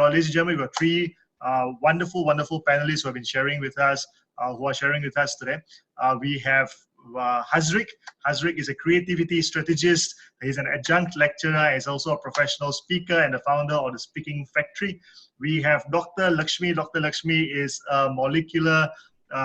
ladies and gentlemen, we've got three wonderful, wonderful panelists who have been sharing with us, today. We have Hazriq. Hazriq is a creativity strategist. He's an adjunct lecturer. He's also a professional speaker and the founder of the Speaking Factory. We have Dr. Lakshmi. Dr. Lakshmi is a molecular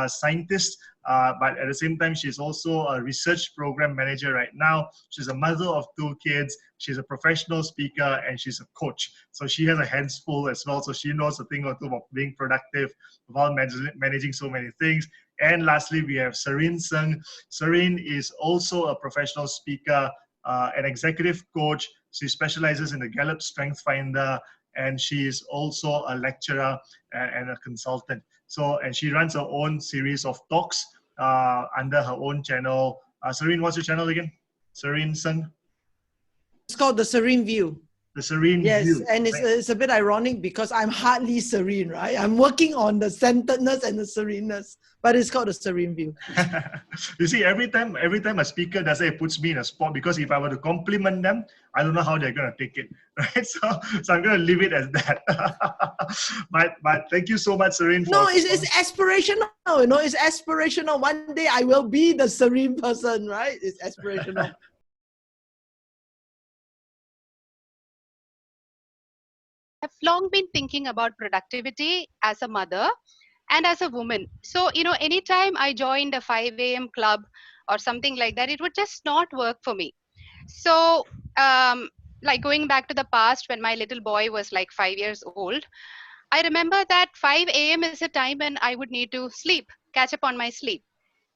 scientist, but at the same time, she's also a research program manager right now. She's a mother of 2 kids. She's a professional speaker and she's a coach. So she has a hands full as well. So she knows a thing or two about being productive while managing so many things. And lastly, we have Serene Seng. Serene is also a professional speaker, an executive coach. She specializes in the Gallup Strength Finder, and she is also a lecturer and a consultant. So, and she runs her own series of talks under her own channel. Serene, what's your channel again? Serene Seng? It's called The Serene View. The Serene View. Yes, and it's a bit ironic because I'm hardly serene, right? I'm working on the centeredness and the sereneness, but it's called The Serene View. You see, every time a speaker does it, it puts me in a spot, because if I were to compliment them, I don't know how they're going to take it, right? So I'm going to leave it as that. but thank you so much, Serene. No, it's aspirational, you know, it's aspirational. One day I will be the serene person, right? It's aspirational. I've long been thinking about productivity as a mother and as a woman. So, you know, anytime I joined a 5 a.m. club or something like that, it would just not work for me. So, like going back to the past when my little boy was like 5 years old, I remember that 5 a.m. is a time when I would need to sleep, catch up on my sleep.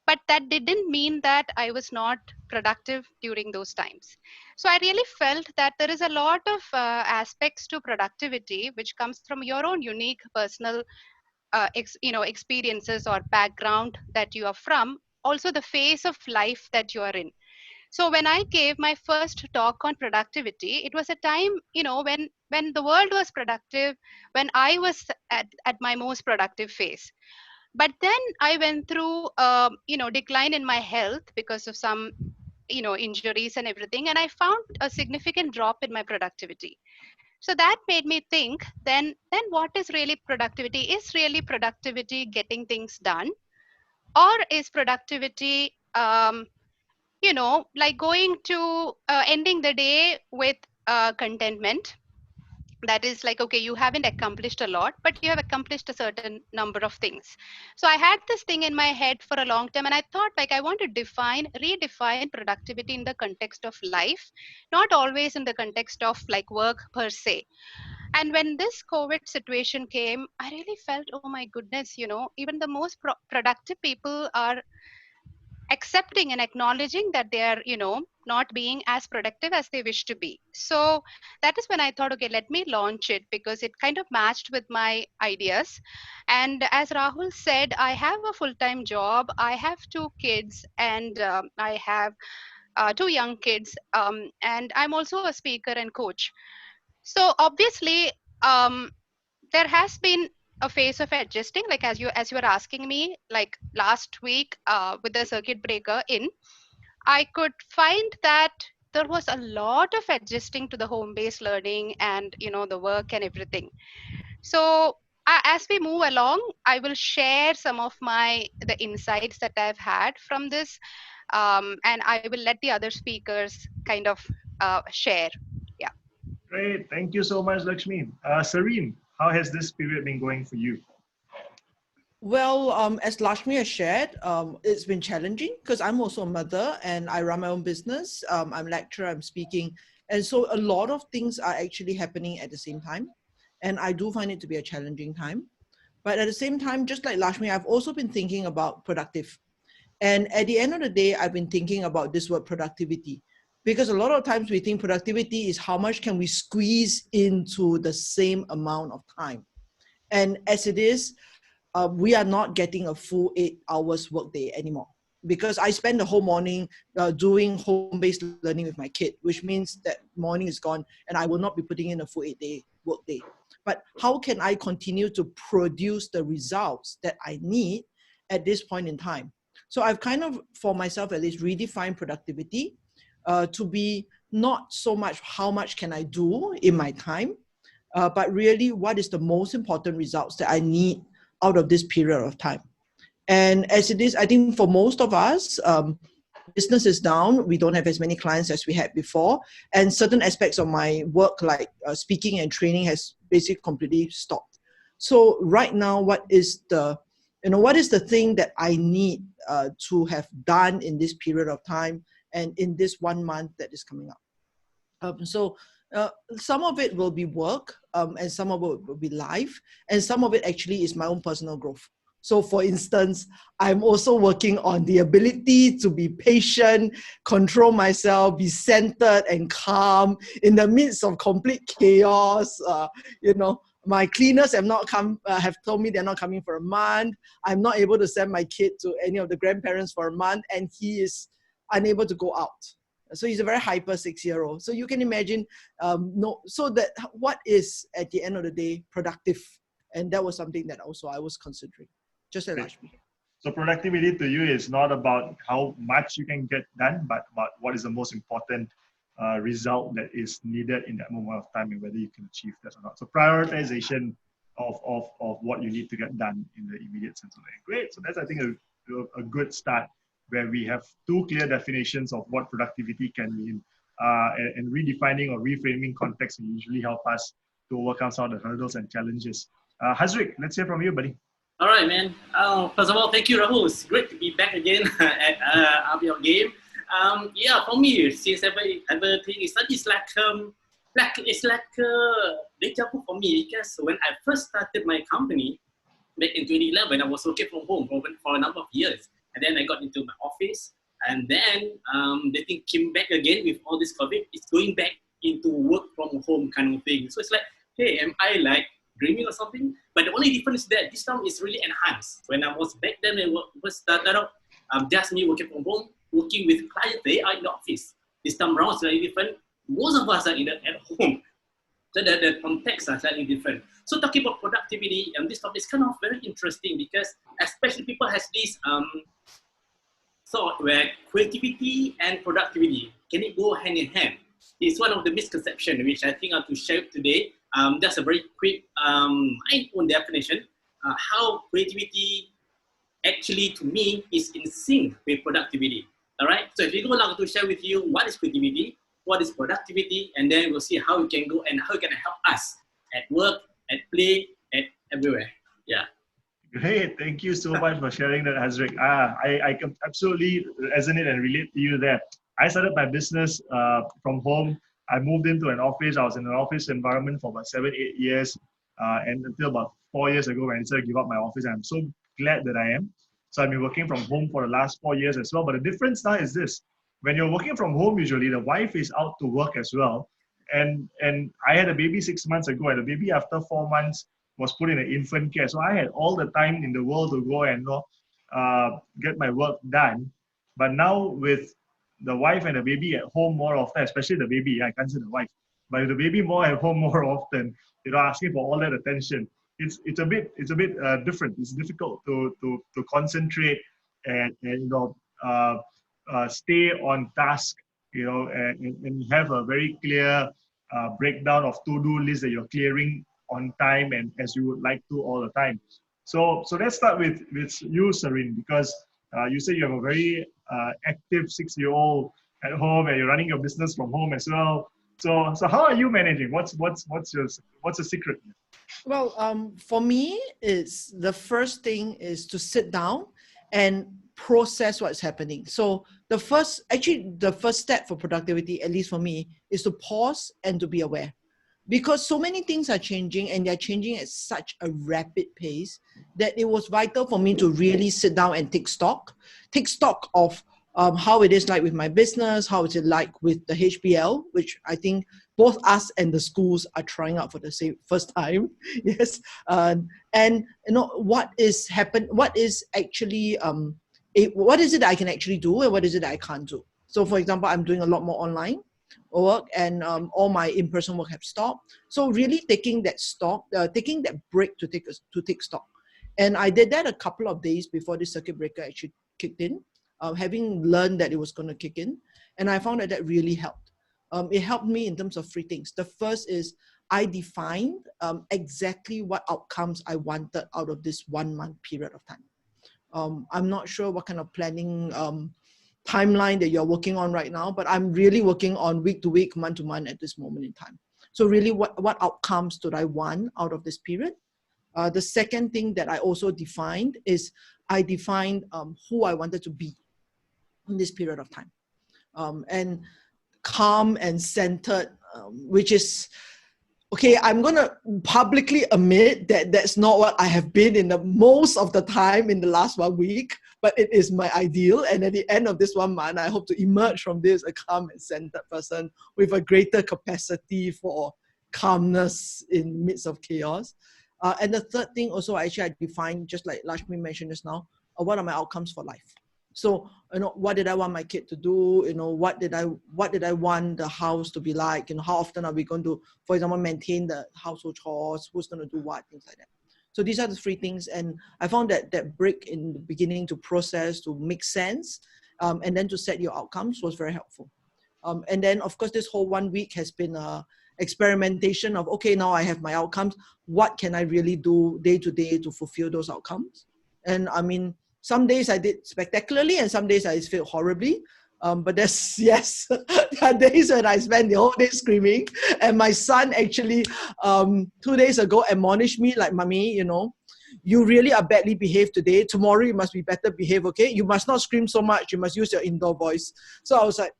But that didn't mean that I was not productive during those times. So I really felt that there is a lot of aspects to productivity which comes from your own unique personal experiences or background that you are from, also the phase of life that you are in. So when I gave my first talk on productivity, it was a time, you know, when the world was productive, when I was at my most productive phase. But then I went through decline in my health because of some injuries and everything, and I found a significant drop in my productivity. So that made me think, then what is really productivity? Is really productivity getting things done, or is productivity like going to ending the day with contentment? That is like, okay, you haven't accomplished a lot, but you have accomplished a certain number of things. So I had this thing in my head for a long time, and I thought, like, I want to redefine productivity in the context of life, not always in the context of like work per se. And when this COVID situation came, I really felt, oh my goodness, you know, even the most productive people are accepting and acknowledging that they are, you know, not being as productive as they wish to be. So that is when I thought, okay, let me launch it, because it kind of matched with my ideas. And as Rahul said, I have a full-time job, I have 2 kids, and I have 2 young kids, and I'm also a speaker and coach. So obviously, there has been a phase of adjusting, like as you were asking me, like last week with the circuit breaker in, I could find that there was a lot of adjusting to the home-based learning and, you know, the work and everything. So as we move along, I will share some of the insights that I've had from this, and I will let the other speakers kind of share. Yeah. Great. Thank you so much, Lakshmi. Serene, how has this period been going for you? Well, as Lakshmi has shared, it's been challenging because I'm also a mother and I run my own business. I'm a lecturer, I'm speaking. And so a lot of things are actually happening at the same time. And I do find it to be a challenging time. But at the same time, just like Lakshmi, I've also been thinking about productive. And at the end of the day, I've been thinking about this word productivity. Because a lot of times we think productivity is how much can we squeeze into the same amount of time. And as it is, we are not getting a full 8 hours workday anymore, because I spend the whole morning doing home-based learning with my kid, which means that morning is gone and I will not be putting in a full 8-day workday. But how can I continue to produce the results that I need at this point in time? So I've kind of, for myself at least, redefined productivity to be not so much how much can I do in my time, but really what is the most important results that I need out of this period of time. And as it is, I think for most of us, business is down. We don't have as many clients as we had before. And certain aspects of my work, like speaking and training, has basically completely stopped. So right now, what is the thing that I need to have done in this period of time and in this 1 month that is coming up? Some of it will be work, and some of it will be life, and some of it actually is my own personal growth. So for instance, I'm also working on the ability to be patient, control myself, be centered and calm in the midst of complete chaos. My cleaners have told me they're not coming for a month. I'm not able to send my kid to any of the grandparents for a month, and he is unable to go out. So he's a very hyper 6-year-old. So you can imagine, what is at the end of the day productive? And that was something that also I was considering, just like Lakshmi. So productivity to you is not about how much you can get done, but about what is the most important result that is needed in that moment of time and whether you can achieve that or not. So prioritization of what you need to get done in the immediate sense of it. Great. So that's, I think, a good start, where we have two clear definitions of what productivity can mean, and redefining or reframing context will usually help us to overcome some of the hurdles and challenges. Hazriq, let's hear from you, buddy. All right, man. First of all, thank you, Rahul. It's great to be back again at your game. For me, since everything it's like deja vu for me, because when I first started my company back in 2011, I was working from home for a number of years. And then I got into my office, and then the thing came back again with all this COVID. It's going back into work from home kind of thing. So it's like, hey, am I like dreaming or something? But the only difference is that this time is really enhanced. When I was back then, it was started out just me working from home, working with clients. They are in the office. This time around, slightly different. Most of us are at home. So the context are slightly different. So talking about productivity, and this topic is kind of very interesting because especially people has this thought where creativity and productivity, can it go hand in hand? It's one of the misconceptions which I think I have to share today. That's a very quick, my own definition. How creativity actually, to me, is in sync with productivity. All right. So if we go along to share with you what is creativity, what is productivity, and then we'll see how we can go and how it can help us at work, at play, at everywhere. Yeah. Great. Thank you so much for sharing that, Hazriq. I can absolutely resonate and relate to you there. I started my business from home. I moved into an office. I was in an office environment for about 7-8 years, and until about 4 years ago when I decided to give up my office. I'm so glad that I am. So I've been working from home for the last 4 years as well. But the difference now is this. When you're working from home, usually the wife is out to work as well. And I had a baby 6 months ago, and the baby after 4 months was put in an infant care. So I had all the time in the world to go and get my work done. But now with the wife and the baby at home more often, especially the baby, I can't say the wife, but with the baby more at home more often, asking for all that attention, it's a bit different. It's difficult to concentrate and stay on task, and have a very clear breakdown of to-do list that you're clearing on time and as you would like to all the time. So let's start with you, Serene, because you say you have a very active 6-year-old at home and you're running your business from home as well. So how are you managing? What's the secret? Well, for me, it's the first thing is to sit down and process what's happening. So the first step for productivity, at least for me, is to pause and to be aware. Because so many things are changing, and they're changing at such a rapid pace that it was vital for me to really sit down and take stock of how it is like with my business, how is it like with the HBL, which I think both us and the schools are trying out for the first time. Yes. And what is actually, what is it that I can actually do and what is it that I can't do? So for example, I'm doing a lot more online work, and all my in-person work have stopped. So really taking that break to take stock. And I did that a couple of days before the circuit breaker actually kicked in, having learned that it was going to kick in. And I found that really helped. It helped me in terms of three things. The first is I defined exactly what outcomes I wanted out of this 1 month period of time. I'm not sure what kind of planning timeline that you're working on right now, but I'm really working on week to week, month to month at this moment in time. So really, what outcomes did I want out of this period? The second thing that I also defined is I defined who I wanted to be in this period of time. And calm and centered, which is, okay, I'm going to publicly admit that that's not what I have been in the most of the time in the last 1 week, but it is my ideal. And at the end of this 1 month, I hope to emerge from this a calm and centered person with a greater capacity for calmness in midst of chaos. And the third thing also, actually, I defined, just like Lakshmi mentioned just now, what are my outcomes for life? So, what did I want my kid to do? What did I want the house to be like? How often are we going to, for example, maintain the household chores? Who's going to do what? Things like that. So these are the three things. And I found that break in the beginning to process, to make sense, and then to set your outcomes was very helpful. And then, of course, this whole 1 week has been experimentation of, okay, now I have my outcomes. What can I really do day to day to fulfill those outcomes? And I mean, some days I did spectacularly and some days I failed horribly. But there's, yes, there are days when I spend the whole day screaming. And my son actually 2 days ago admonished me like, "Mommy, you really are badly behaved today. Tomorrow you must be better behaved, okay? You must not scream so much. You must use your indoor voice." So I was like,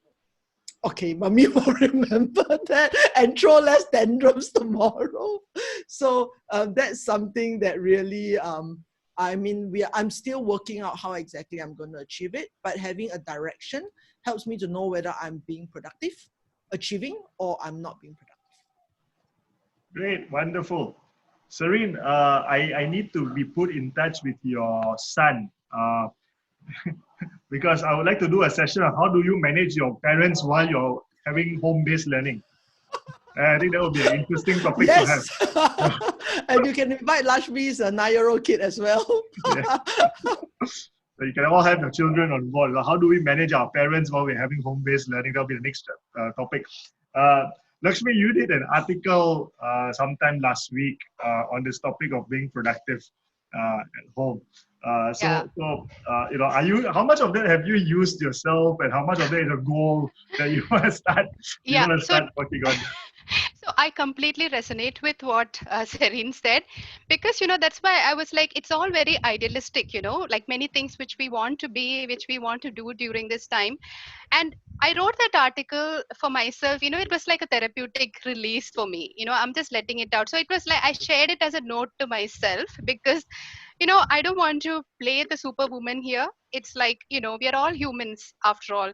okay, Mommy will remember that and throw less tantrums tomorrow. So that's something that really, I'm still working out how exactly I'm going to achieve it, but having a direction helps me to know whether I'm being productive, achieving, or I'm not being productive. Great, wonderful. Serene, I need to be put in touch with your son because I would like to do a session on how do you manage your parents while you're having home-based learning. I think that would be an interesting topic to have. And you can invite Lakshmi's 9-year-old kid as well. Yeah. So you can all have your children on board. How do we manage our parents while we're having home-based learning? That'll be the next topic. Lakshmi, you did an article sometime last week on this topic of being productive at home. How much of that have you used yourself, and how much of that is a goal that you want to start? Working on? So I completely resonate with what Serene said, because that's why I was like, it's all very idealistic, like many things which we want to be, which we want to do during this time. And I wrote that article for myself. It was like a therapeutic release for me. I'm just letting it out. So it was like I shared it as a note to myself, because I don't want to play the superwoman here. It's like, we are all humans after all.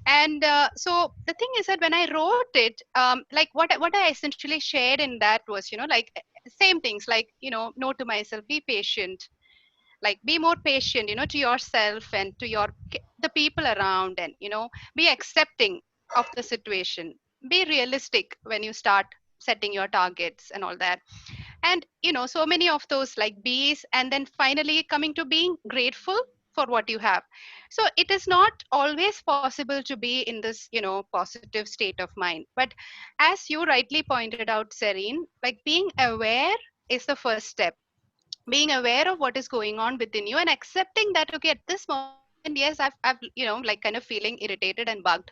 And so the thing is that when I wrote it, like what I essentially shared in that was, like same things, like, note to myself, be patient, like be more patient, to yourself and to the people around, and, be accepting of the situation, be realistic when you start setting your targets and all that. And so many of those like bees, and then finally coming to being grateful for what you have. So it is not always possible to be in this positive state of mind, but as you rightly pointed out, Serene, like being aware is the first step. Being aware of what is going on within you and accepting that, okay, at this moment, yes, I've like kind of feeling irritated and bugged.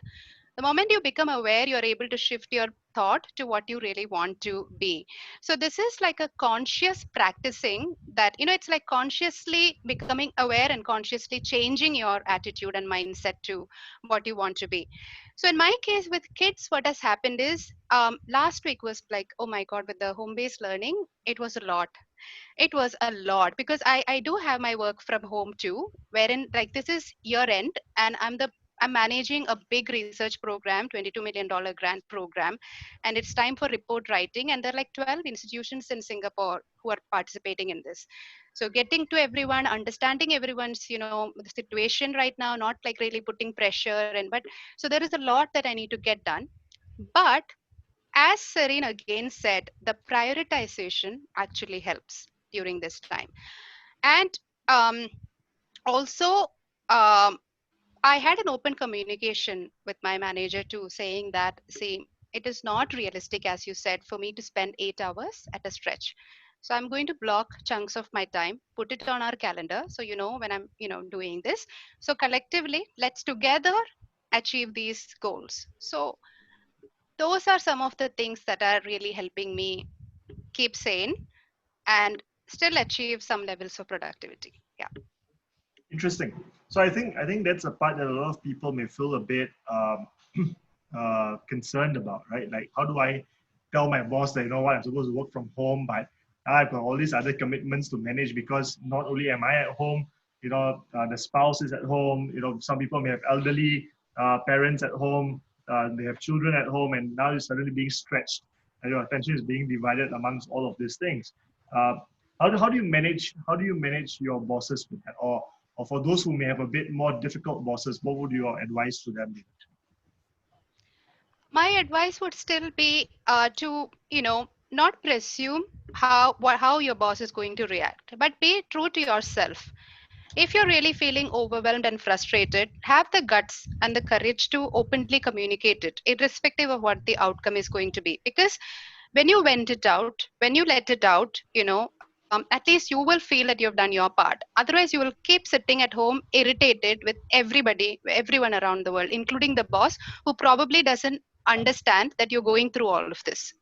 The moment you become aware, you're able to shift your thought to what you really want to be. So this is like a conscious practicing that, it's like consciously becoming aware and consciously changing your attitude and mindset to what you want to be. So in my case with kids, what has happened is, last week was like, oh my god, with the home based learning, it was a lot. It was a lot, because I do have my work from home too, wherein like this is year end, and I'm managing a big research program, $22 million grant program, and it's time for report writing, and there are like 12 institutions in Singapore who are participating in this. So getting to everyone, understanding everyone's the situation right now, not like really putting pressure, and but so there is a lot that I need to get done. But as Serene again said, the prioritization actually helps during this time. And um, also, I had an open communication with my manager too, saying that, see, it is not realistic, as you said, for me to spend 8 hours at a stretch. So I'm going to block chunks of my time, put it on our calendar. So, when I'm, doing this. So collectively, let's together achieve these goals. So those are some of the things that are really helping me keep sane and still achieve some levels of productivity. Yeah. Interesting. So I think that's a part that a lot of people may feel a bit concerned about, right? Like, how do I tell my boss that, I'm supposed to work from home, but I've got all these other commitments to manage, because not only am I at home, the spouse is at home. Some people may have elderly parents at home. They have children at home, and now you're suddenly being stretched, and your attention is being divided amongst all of these things. How do you manage your bosses with that? Or for those who may have a bit more difficult bosses, what would your advice to them be? My advice would still be to, not presume how your boss is going to react, but be true to yourself. If you're really feeling overwhelmed and frustrated, have the guts and the courage to openly communicate it, irrespective of what the outcome is going to be. Because when you vent it out, when you let it out, at least you will feel that you've done your part. Otherwise, you will keep sitting at home irritated with everyone around the world, including the boss, who probably doesn't understand that you're going through all of this.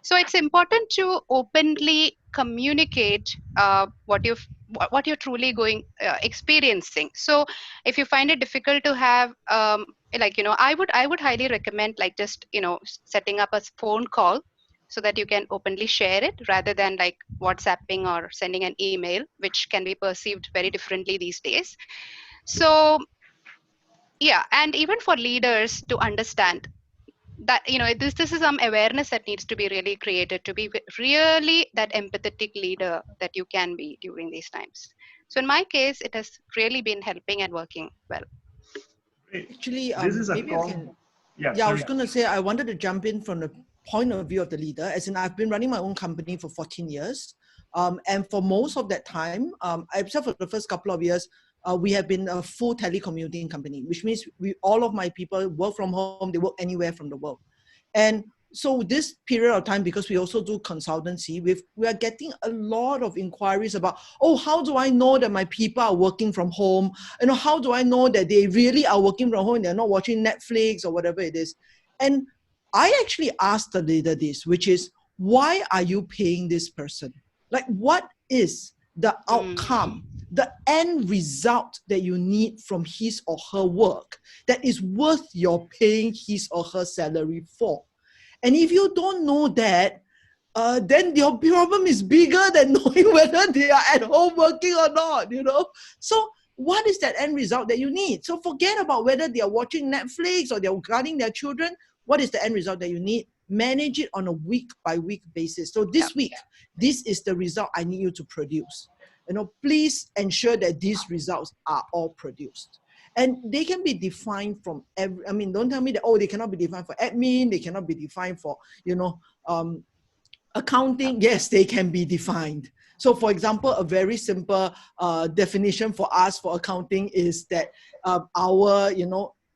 So it's important to openly communicate what you're truly experiencing. So if you find it difficult to have I would highly recommend, like, just setting up a phone call so that you can openly share it, rather than like WhatsApping or sending an email, which can be perceived very differently these days. So yeah, and even for leaders to understand that, this is some awareness that needs to be really created to be really that empathetic leader that you can be during these times. So in my case, it has really been helping and working well. Great. Actually, This is a maybe I can. Yeah, Yeah, I was sorry. going to say, I wanted to jump in from the point of view of the leader, as in I've been running my own company for 14 years. And for most of that time, except for the first couple of years, we have been a full telecommuting company, which means all of my people work from home, they work anywhere from the world. And so this period of time, because we also do consultancy, we are getting a lot of inquiries about, oh, how do I know that my people are working from home? How do I know that they really are working from home, they're not watching Netflix or whatever it is? And I actually asked the leader this, which is, why are you paying this person? Like, what is the outcome, the end result that you need from his or her work that is worth your paying his or her salary for? And if you don't know that, then your problem is bigger than knowing whether they are at home working or not, So what is that end result that you need? So forget about whether they are watching Netflix or they're guarding their children. What is the end result that you need? Manage it on a week-by-week basis. So this week, this is the result I need you to produce. Please ensure that these results are all produced. And they can be defined from don't tell me that, they cannot be defined for admin, they cannot be defined for, accounting. Yes, they can be defined. So for example, a very simple definition for us for accounting is that our,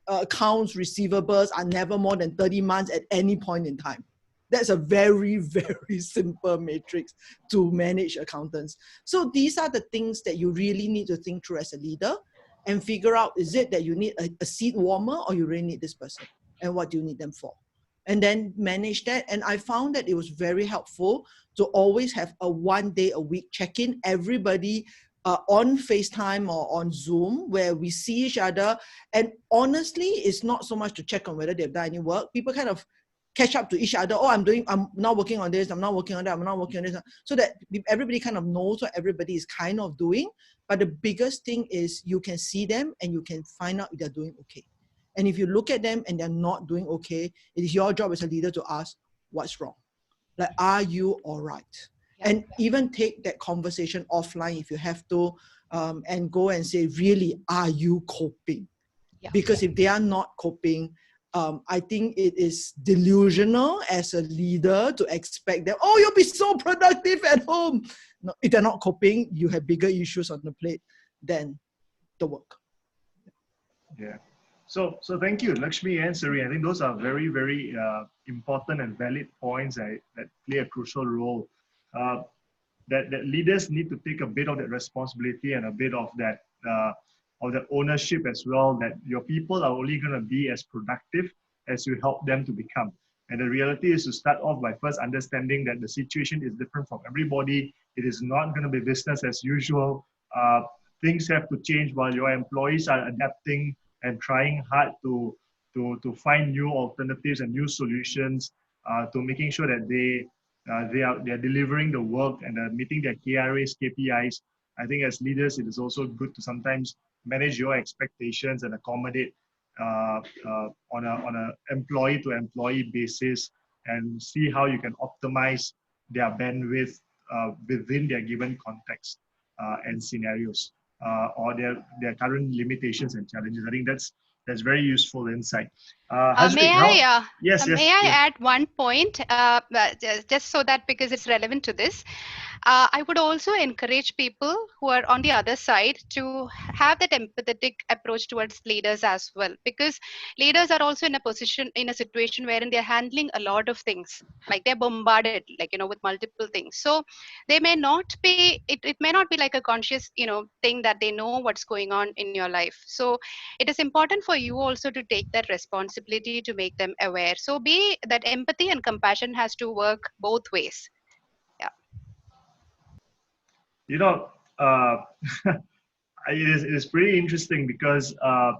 accounts receivables are never more than 30 months at any point in time. That's a very, very simple matrix to manage accountants. So these are the things that you really need to think through as a leader and figure out, is it that you need a seat warmer, or you really need this person? And what do you need them for? And then manage that. And I found that it was very helpful to always have a 1 day a week check-in, everybody on FaceTime or on Zoom, where we see each other. And honestly, it's not so much to check on whether they've done any work. People kind of catch up to each other. Oh, I'm not working on this, I'm not working on that, I'm not working on this. So that everybody kind of knows what everybody is kind of doing. But the biggest thing is you can see them and you can find out if they're doing okay. And if you look at them and they're not doing okay, it is your job as a leader to ask, what's wrong? Like, are you all right? And even take that conversation offline if you have to, and go and say, really, are you coping? Because if they are not coping, I think it is delusional as a leader to expect them, oh, you'll be so productive at home. No, if they're not coping, you have bigger issues on the plate than the work. Yeah. So thank you, Lakshmi and Serene. I think those are very, very important and valid points that play a crucial role. Uh, that leaders need to take a bit of that responsibility and a bit of that ownership as well, that your people are only going to be as productive as you help them to become. And the reality is to start off by first understanding that the situation is different from everybody. It is not going to be business as usual. Things have to change while your employees are adapting and trying hard to find new alternatives and new solutions, to making sure that they are delivering the work and meeting their KRAs, KPIs. I think as leaders, it is also good to sometimes manage your expectations and accommodate on a employee to employee basis, and see how you can optimize their bandwidth within their given context and scenarios, or their current limitations and challenges. I think that's very useful insight. Hazriq, yes, may I yes. add one point, just so that because it's relevant to this. I would also encourage people who are on the other side to have that empathetic approach towards leaders as well, because leaders are also in a situation wherein they're handling a lot of things, like they're bombarded, like, with multiple things. So they may not be, it may not be like a conscious, thing that they know what's going on in your life. So it is important for you also to take that responsibility to make them aware. So be that empathy and compassion has to work both ways. Yeah. Uh, it is pretty interesting because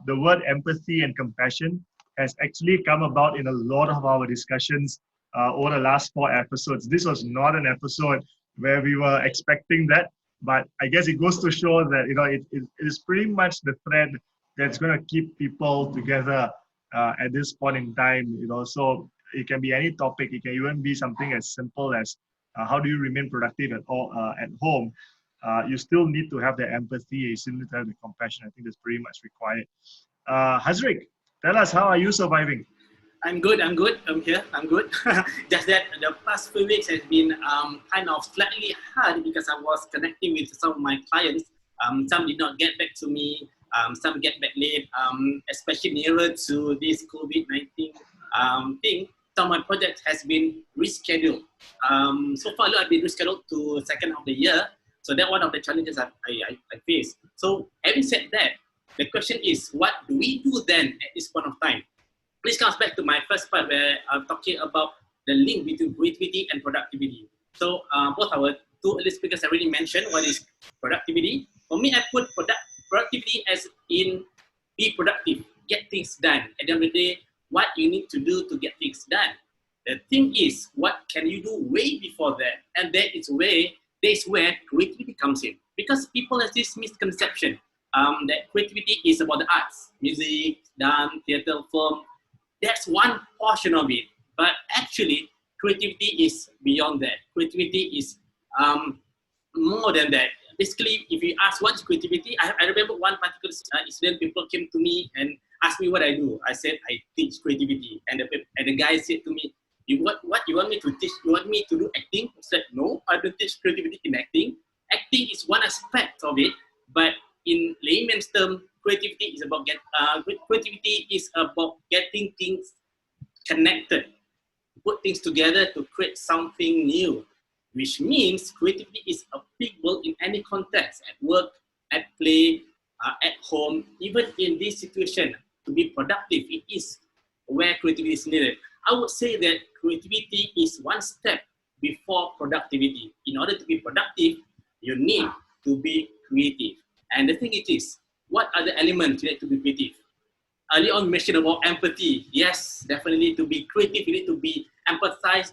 the word empathy and compassion has actually come about in a lot of our discussions over the last 4 episodes. This was not an episode where we were expecting that, but I guess it goes to show that it is pretty much the thread that's going to keep people together at this point in time. So it can be any topic. It can even be something as simple as how do you remain productive at home. You still need to have the empathy, you still need to have the compassion. I think that's pretty much required. Hazriq, tell us, how are you surviving? I'm good. I'm here. I'm good. Just that the past few weeks has been kind of slightly hard because I was connecting with some of my clients. Some did not get back to me. Some get back late, especially nearer to this COVID-19 thing. Some of my project has been rescheduled. So far, I've been rescheduled to second of the year. So that's one of the challenges I face. So having said that, the question is, what do we do then at this point of time? This comes back to my first part where I'm talking about the link between creativity and productivity. So both our two earlier speakers already mentioned what is productivity. For me, I put productivity as in be productive, get things done. At the end of the day, what you need to do to get things done. The thing is, what can you do way before that? And that is where creativity comes in. Because people have this misconception that creativity is about the arts, music, dance, theater, film. That's one portion of it. But actually, creativity is beyond that. Creativity is more than that. Basically, if you ask what's creativity, I remember one particular incident. People came to me and asked me what I do. I said, I teach creativity. And the guy said to me, what you want me to teach? You want me to do acting? I said, no, I don't teach creativity in acting. Acting is one aspect of it, but in layman's term, creativity is about getting things connected, put things together to create something new, which means creativity is applicable in any context, at work, at play, at home, even in this situation. To be productive, it is where creativity is needed. I would say that creativity is one step before productivity. In order to be productive, you need to be creative. And the thing is, what are the elements you need to be creative? Early on, we mentioned about empathy. Yes, definitely to be creative, you need to be empathetic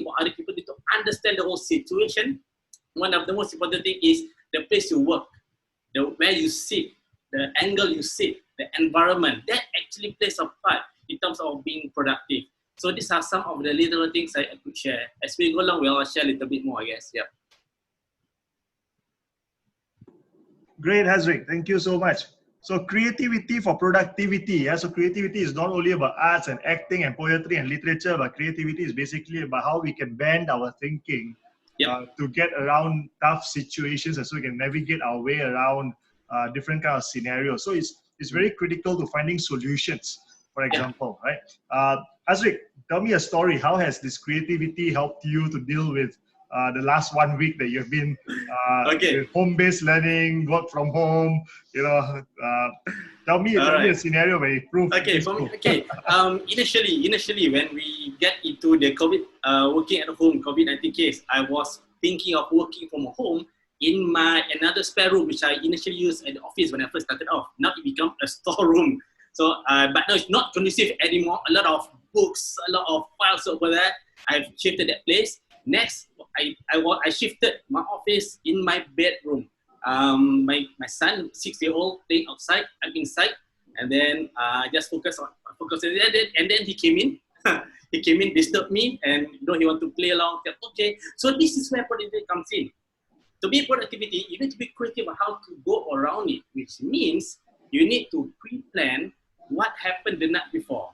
about other people, you need to understand the whole situation. One of the most important things is the place you work, where you sit, the angle you sit, the environment. That actually plays a part in terms of being productive. So these are some of the little things I could share. As we go along, we'll share a little bit more, I guess. Yeah. Great, Hazriq. Thank you so much. So creativity for productivity. Yeah? So creativity is not only about arts and acting and poetry and literature, but creativity is basically about how we can bend our thinking to get around tough situations, and so we can navigate our way around different kind of scenarios. So it's is very critical to finding solutions, for example, right? Hazriq, tell me a story. How has this creativity helped you to deal with the last 1 week that you've been with home-based learning, work from home, tell me a scenario where it proved Initially, when we get into the COVID, working at home, COVID-19 case, I was thinking of working from home in my another spare room, which I initially used at the office when I first started off. Now it became a storeroom. So, but now it's not conducive anymore. A lot of books, a lot of files over there. I've shifted that place. Next, I shifted my office in my bedroom. My son, 6-year-old, playing outside. I'm inside, and then just focus on it. And then he came in. He came in, disturbed me, and he want to play along. Said, okay, so this is where productivity comes in. To be productivity, you need to be creative on how to go around it, which means you need to pre-plan what happened the night before.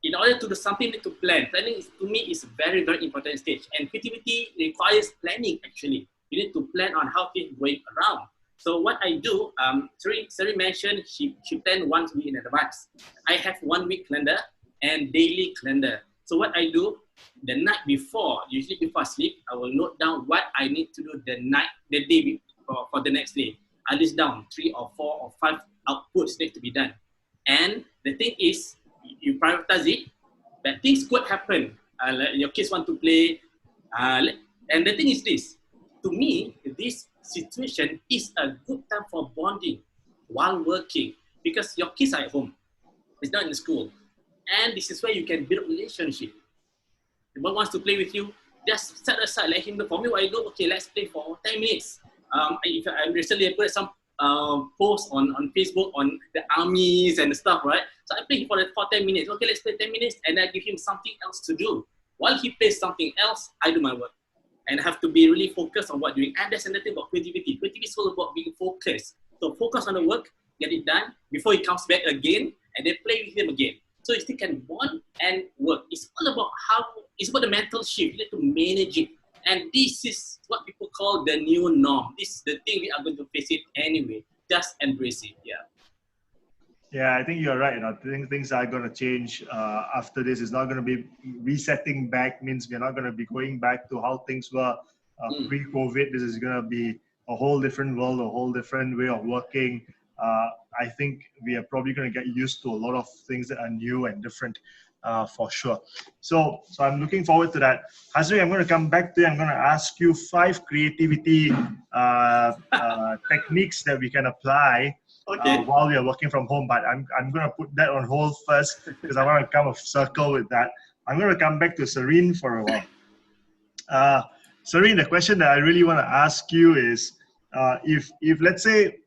In order to do something, you need to plan. Planning, to me, is a very, very important stage. And creativity requires planning, actually. You need to plan on how things are going around. So what I do, Serene mentioned she planned 1 week in advance. I have 1 week calendar and daily calendar. So what I do, the night before, usually before I sleep, I will note down what I need to do the day for the next day. I list down 3 or 4 or 5 outputs need to be done. And the thing is, you prioritize it, that things could happen. Like your kids want to play. And the thing is this, to me, this situation is a good time for bonding while working, because your kids are at home. It's not in school. And this is where you can build a relationship. If one wants to play with you, just set aside, let him know. For me, what I do, okay, let's play for 10 minutes. I recently put some posts on Facebook on the armies and stuff, right? So I play for 10 minutes. Okay, let's play 10 minutes, and I give him something else to do. While he plays something else, I do my work. And I have to be really focused on what doing. And that's another thing about creativity. Creativity is all about being focused. So focus on the work, get it done, before he comes back again, and then play with him again. So you still can bond and work. It's all about it's about the mental shift. You need to manage it. And this is what people call the new norm. This is the thing we are going to face it anyway. Just embrace it. Yeah. Yeah, I think you're right. Things are going to change after this. It's not going to be resetting back. Means we're not going to be going back to how things were pre-COVID. This is going to be a whole different world, a whole different way of working. I think we are probably going to get used to a lot of things that are new and different for sure. So I'm looking forward to that. Hazriq, I'm going to come back to you. I'm going to ask you 5 creativity techniques that we can apply while we are working from home. But I'm going to put that on hold first because I want to come a circle with that. I'm going to come back to Serene for a while. Serene, the question that I really want to ask you is, if let's say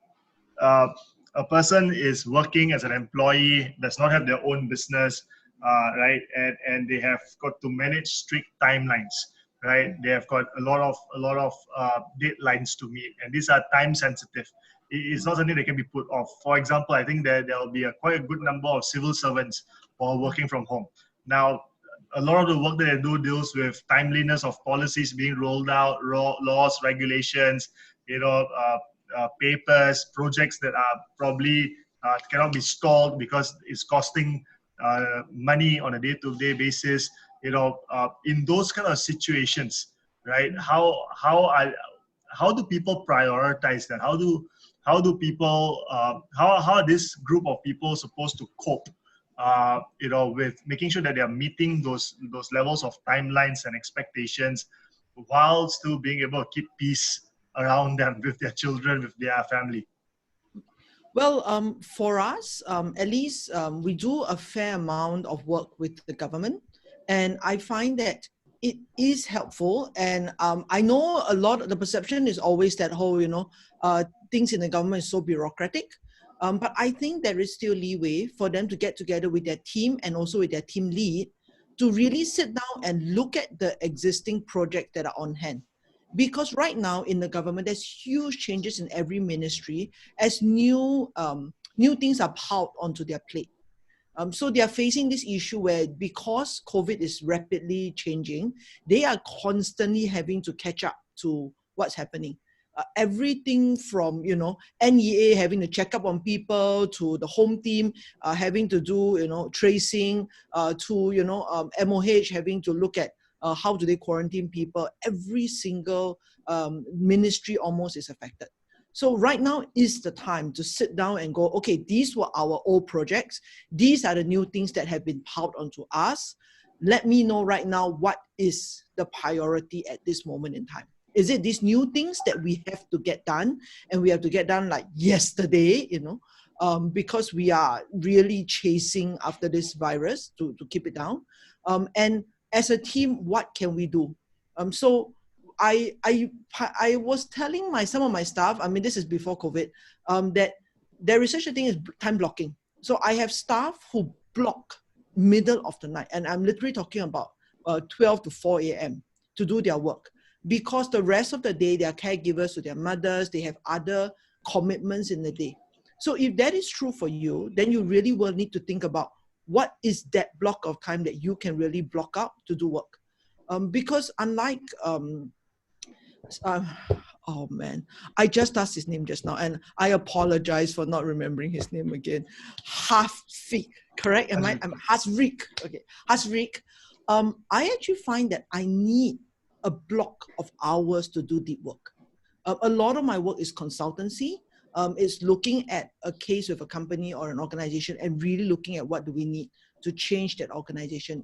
a person is working as an employee, does not have their own business, right, and they have got to manage strict timelines, right? They have got a lot of deadlines to meet, and these are time sensitive. It's not something that can be put off. For example, I think there will be quite a good number of civil servants who are working from home. Now, a lot of the work that they do deals with timeliness of policies being rolled out, laws, regulations, papers, projects that are probably cannot be stalled because it's costing money on a day-to-day basis. In those kind of situations, right? How do people prioritize that? How do people how are this group of people supposed to cope? With making sure that they are meeting those levels of timelines and expectations while still being able to keep peace around them with their children, with their family? Well, for us, at least we do a fair amount of work with the government, and I find that it is helpful. And I know a lot of the perception is always that whole, things in the government is so bureaucratic. But I think there is still leeway for them to get together with their team and also with their team lead to really sit down and look at the existing projects that are on hand. Because right now in the government, there's huge changes in every ministry as new things are piled onto their plate. So they are facing this issue where, because COVID is rapidly changing, they are constantly having to catch up to what's happening. everything from, you know, NEA having to check up on people, to the home team having to do, you know, tracing, to, you know, MOH having to look at how do they quarantine people. Every single ministry almost is affected. So right now is the time to sit down and go, okay, these were our old projects. These are the new things that have been piled onto us. Let me know right now what is the priority at this moment in time. Is it these new things that we have to get done, and we have to get done like yesterday, you know, because we are really chasing after this virus to keep it down? And as a team, what can we do? So I was telling some of my staff, I mean, this is before COVID, that there is such a thing as time blocking. So I have staff who block middle of the night, and I'm literally talking about 12 to 4 a.m. to do their work, because the rest of the day they are caregivers to their mothers, they have other commitments in the day. So if that is true for you, then you really will need to think about what is that block of time that you can really block out to do work. Because unlike, oh man, I just asked his name just now, and I apologize for not remembering his name again. Hazriq, correct? I'm Hazriq. Okay, Hazriq. I actually find that I need a block of hours to do deep work. A lot of my work is consultancy. It's looking at a case with a company or an organization and really looking at what do we need to change that organization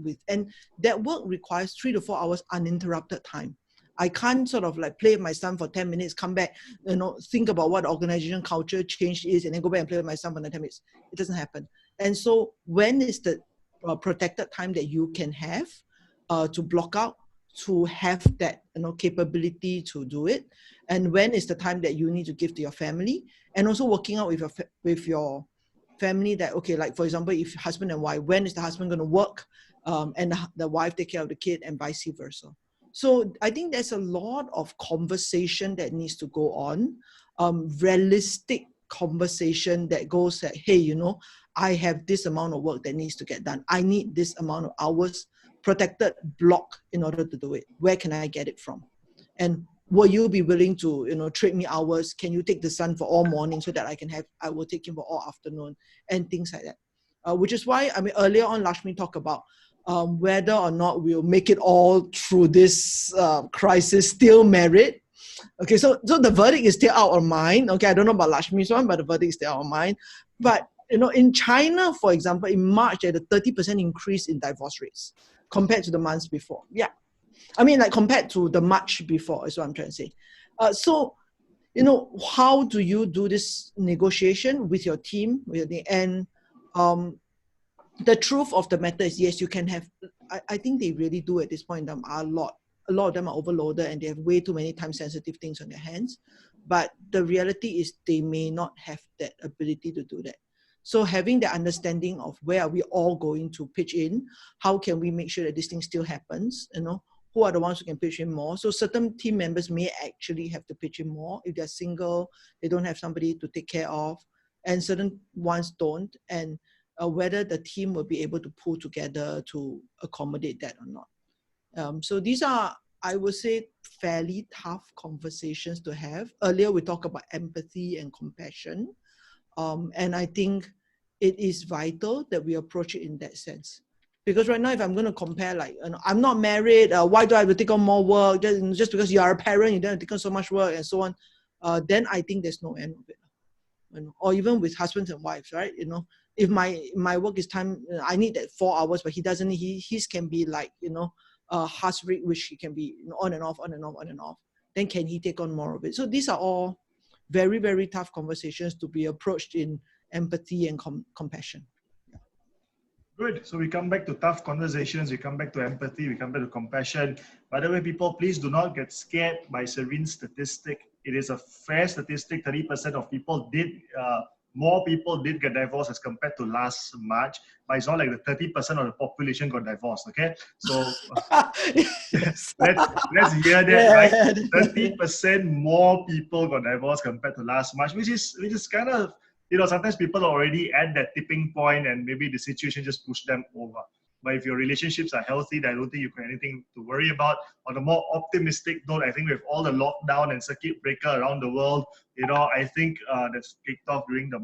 with. And that work requires 3 to 4 hours uninterrupted time. I can't sort of like play with my son for 10 minutes, come back, you know, think about what organization culture change is, and then go back and play with my son for 10 minutes. It doesn't happen. And so when is the protected time that you can have to block out, to have that, you know, capability to do it? And when is the time that you need to give to your family? And also working out with your family that, okay, like for example, if husband and wife, when is the husband going to work and the wife take care of the kid, and vice versa. So I think there's a lot of conversation that needs to go on, realistic conversation that goes that, hey, you know, I have this amount of work that needs to get done. I need this amount of hours protected block in order to do it. Where can I get it from? And will you be willing to, you know, trade me hours? Can you take the son for all morning so that I will take him for all afternoon, and things like that. Which is why, I mean, earlier on, Lakshmi talked about whether or not we'll make it all through this crisis still married. Okay, so the verdict is still out of mind. Okay, I don't know about Lakshmi's one, but the verdict is still out of mind. But, you know, in China, for example, in March, they had a 30% increase in divorce rates compared to the months before. Yeah. I mean, like compared to the March before is what I'm trying to say. So, you know, how do you do this negotiation with your team? And the truth of the matter is, yes, you can have, I think they really do at this point in time, a lot of them are overloaded and they have way too many time sensitive things on their hands. But the reality is they may not have that ability to do that. So having the understanding of where are we all going to pitch in, how can we make sure that this thing still happens, you know, who are the ones who can pitch in more? So certain team members may actually have to pitch in more if they're single, they don't have somebody to take care of, and certain ones don't, and whether the team will be able to pull together to accommodate that or not. So these are, I would say, fairly tough conversations to have. Earlier we talked about empathy and compassion. And I think it is vital that we approach it in that sense. Because right now, if I'm going to compare, like, you know, I'm not married, why do I have to take on more work? Just because you are a parent, you don't have to take on so much work and so on. Then I think there's no end of it. You know? Or even with husbands and wives, right? You know, if my work is time, I need that 4 hours, but he doesn't. His can be like, you know, Hazriq, which he can be, you know, on and off, on and off, on and off. Then can he take on more of it? So these are all very, very tough conversations to be approached in empathy and compassion. Good. So we come back to tough conversations, we come back to empathy, we come back to compassion. By the way, people, please do not get scared by Serene's statistic. It is a fair statistic. 30% of people more people did get divorced as compared to last March, but it's not like the 30% of the population got divorced, okay? So Yes. let's hear that, Yeah. right? 30% more people got divorced compared to last March, which is kind of, you know, sometimes people are already at that tipping point and maybe the situation just pushed them over. But if your relationships are healthy, then I don't think you have anything to worry about. On a more optimistic note, I think with all the lockdown and circuit breaker around the world, I think that's kicked off during the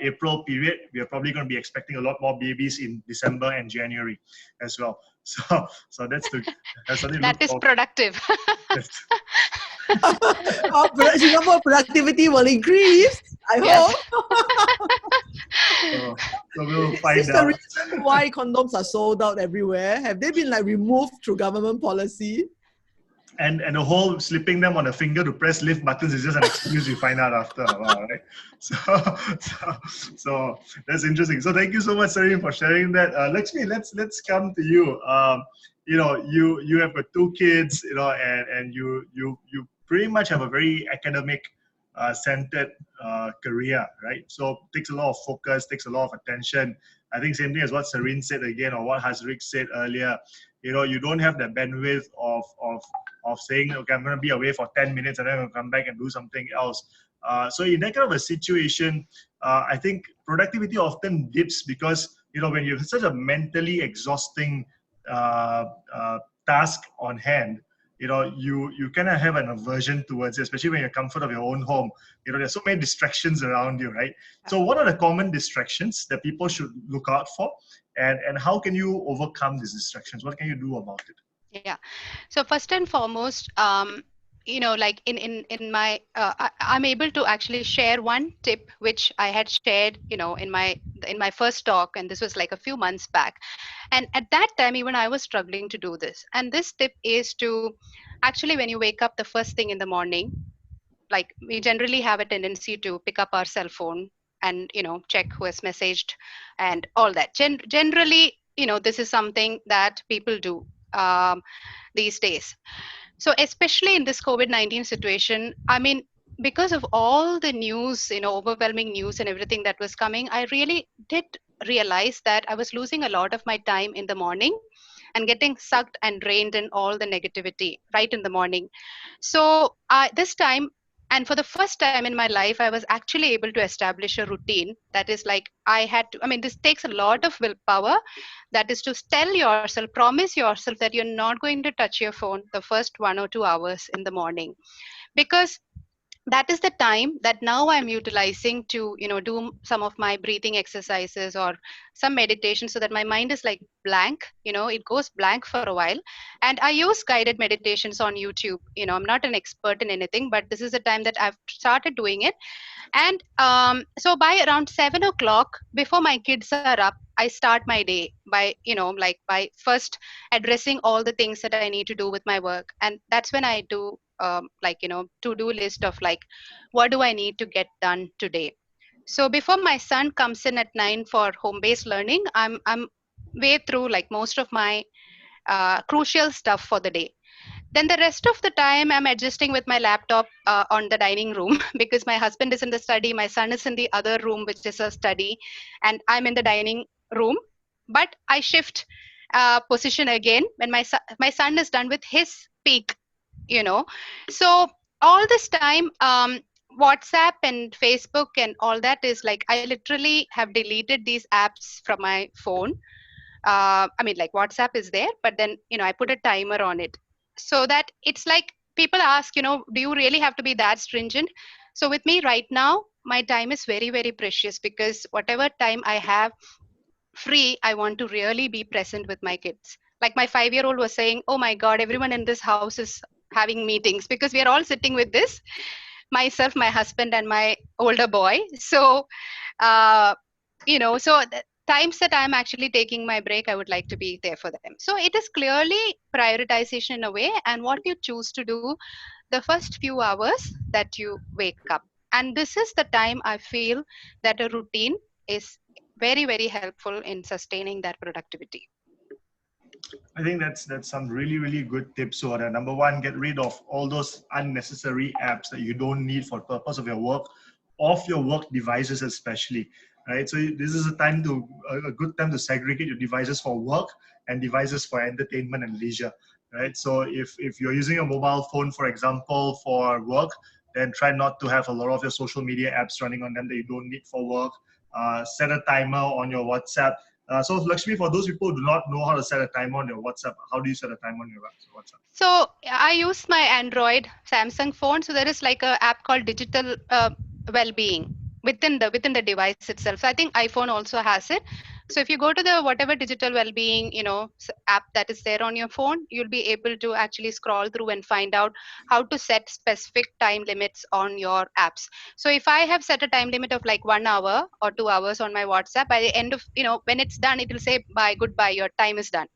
April period. We are probably going to be expecting a lot more babies in December and January as well. So that's something to That look is forward. productive. Singapore productivity will increase, I Yes. hope. So we'll Is find this the out. reason why condoms are sold out everywhere? Have they been removed through government policy? And the whole slipping them on the finger to press lift buttons is just an excuse you find out after a while, right? So that's interesting. So thank you so much, Serene, for sharing that. Lakshmi, let's come to you. You have got 2 kids, and you pretty much have a very academic centered career, right? So it takes a lot of focus, takes a lot of attention. I think same thing as what Serene said again, or what Hazriq said earlier. You don't have the bandwidth of saying, okay, I'm going to be away for 10 minutes and then I'm going to come back and do something else. So in that kind of a situation, I think productivity often dips because, when you have such a mentally exhausting task on hand, you kind of have an aversion towards it, especially when you're comfort of your own home. There's so many distractions around you, right? So what are the common distractions that people should look out for? And how can you overcome these distractions? What can you do about it? Yeah. So first and foremost, like in my, I'm able to actually share one tip which I had shared, in my first talk, and this was like a few months back. And at that time, even I was struggling to do this. And this tip is to actually, when you wake up the first thing in the morning, like we generally have a tendency to pick up our cell phone and check who has messaged and all that. Generally, this is something that people do these days. So especially in this COVID-19 situation, I mean, because of all the news, overwhelming news and everything that was coming, I really did realize that I was losing a lot of my time in the morning and getting sucked and drained in all the negativity right in the morning. So this time, and for the first time in my life, I was actually able to establish a routine that is like this takes a lot of willpower. That is to tell yourself, promise yourself that you're not going to touch your phone the first 1 or 2 hours in the morning, because that is the time that now I'm utilizing to do some of my breathing exercises or some meditation, so that my mind is like blank, it goes blank for a while. And I use guided meditations on YouTube. I'm not an expert in anything, but this is the time that I've started doing it. And so by around 7 o'clock, before my kids are up, I start my day by, by first addressing all the things that I need to do with my work. And that's when I do to-do list of like, what do I need to get done today? So before my son comes in at 9 for home-based learning, I'm way through like most of my crucial stuff for the day. Then the rest of the time, I'm adjusting with my laptop on the dining room because my husband is in the study, my son is in the other room, which is a study, and I'm in the dining room. But I shift position again when my son is done with his peak, So all this time, WhatsApp and Facebook and all that is like, I literally have deleted these apps from my phone. Like WhatsApp is there, but then, I put a timer on it so that it's like people ask, do you really have to be that stringent? So with me right now, my time is very, very precious, because whatever time I have free, I want to really be present with my kids. Like my 5-year-old was saying, oh my God, everyone in this house is having meetings, because we are all sitting with this, myself, my husband, and my older boy. So, the times that I'm actually taking my break, I would like to be there for them. So it is clearly prioritization in a way, and what you choose to do the first few hours that you wake up. And this is the time I feel that a routine is very, very helpful in sustaining that productivity. I think that's some really, really good tips. So number one, get rid of all those unnecessary apps that you don't need for the purpose of your work, off your work devices especially, right? So this is a good time to segregate your devices for work and devices for entertainment and leisure, right? So if you're using a mobile phone, for example, for work, then try not to have a lot of your social media apps running on them that you don't need for work. set a timer on your WhatsApp. So Lakshmi, for those people who do not know how to set a timer on your WhatsApp, how do you set a timer on your WhatsApp? So I use my Android Samsung phone. So there is like a app called Digital Well-being within the device itself. So I think iPhone also has it. So if you go to the whatever digital well-being app that is there on your phone, you'll be able to actually scroll through and find out how to set specific time limits on your apps. So if I have set a time limit of like 1 hour or 2 hours on my WhatsApp, by the end of when it's done, it will say bye, goodbye, your time is done.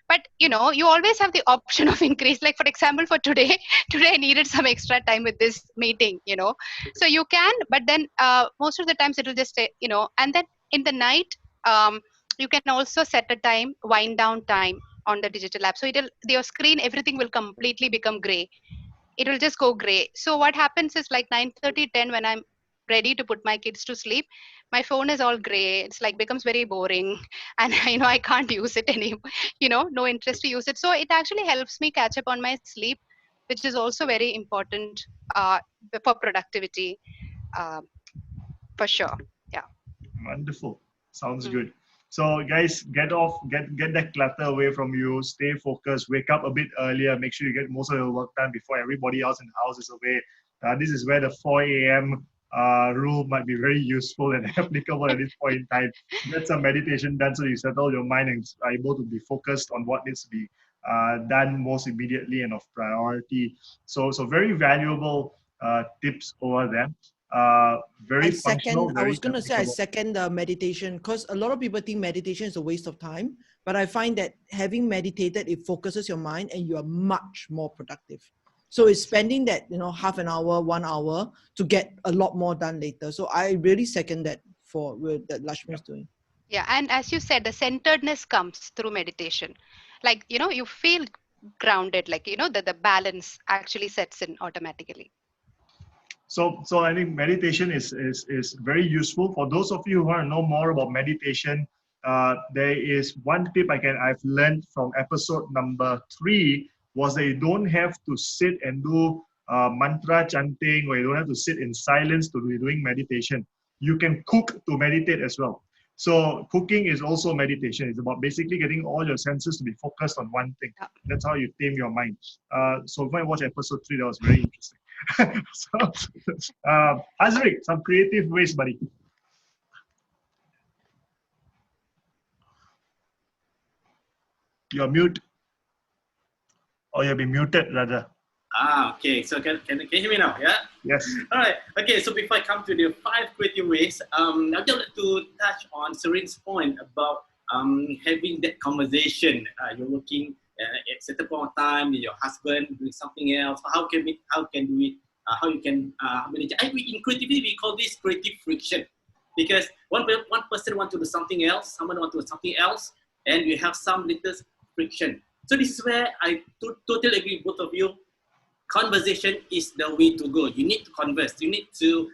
But you always have the option of increase. Like for example, for today today I needed some extra time with this meeting, so you can, but then most of the times it will just say, and then in the night, you can also set a time, wind down time on the digital app. So your screen, everything will completely become gray. It will just go gray. So what happens is like 9:30, 10, when I'm ready to put my kids to sleep, my phone is all gray. It's like becomes very boring, and I can't use it anymore. No interest to use it. So it actually helps me catch up on my sleep, which is also very important for productivity, uh, for sure. Yeah. Wonderful. Sounds Mm. good. So guys, get that clutter away from you. Stay focused. Wake up a bit earlier. Make sure you get most of your work done before everybody else in the house is away. This is where the 4 a.m. Rule might be very useful and applicable at this point in time. Get some meditation done so you settle your mind and are able to be focused on what needs to be done most immediately and of priority. So very valuable tips over there. Very functional. I Very was going to say, I applicable. second the meditation, because a lot of people think meditation is a waste of time. But I find that having meditated, it focuses your mind and you are much more productive. So it's spending that, half an hour, 1 hour to get a lot more done later. So I really second that that Lakshmi is doing. Yeah, and as you said, the centeredness comes through meditation. Like, you feel grounded, like, that the balance actually sets in automatically. So I think meditation is very useful for those of you who want to know more about meditation. There is one tip I've learned from episode number 3 was that you don't have to sit and do mantra chanting, or you don't have to sit in silence to be doing meditation. You can cook to meditate as well. So cooking is also meditation. It's about basically getting all your senses to be focused on one thing. Yeah. That's how you tame your mind. So when I watched episode 3, that was very interesting. So, Hazriq, some creative ways, buddy. You're mute. Or you'll be muted, rather. Okay. So can you hear me now? Yeah. Yes. All right. Okay. So before I come to the 5 creative ways, I'd just like to touch on Serene's point about having that conversation. You're working at a certain point of time with your husband doing something else. How can do it? How you can manage? In creativity, we call this creative friction, because one person wants to do something else, someone wants to do something else, and you have some little friction. So this is where I totally agree with both of you. Conversation is the way to go. You need to converse. You need to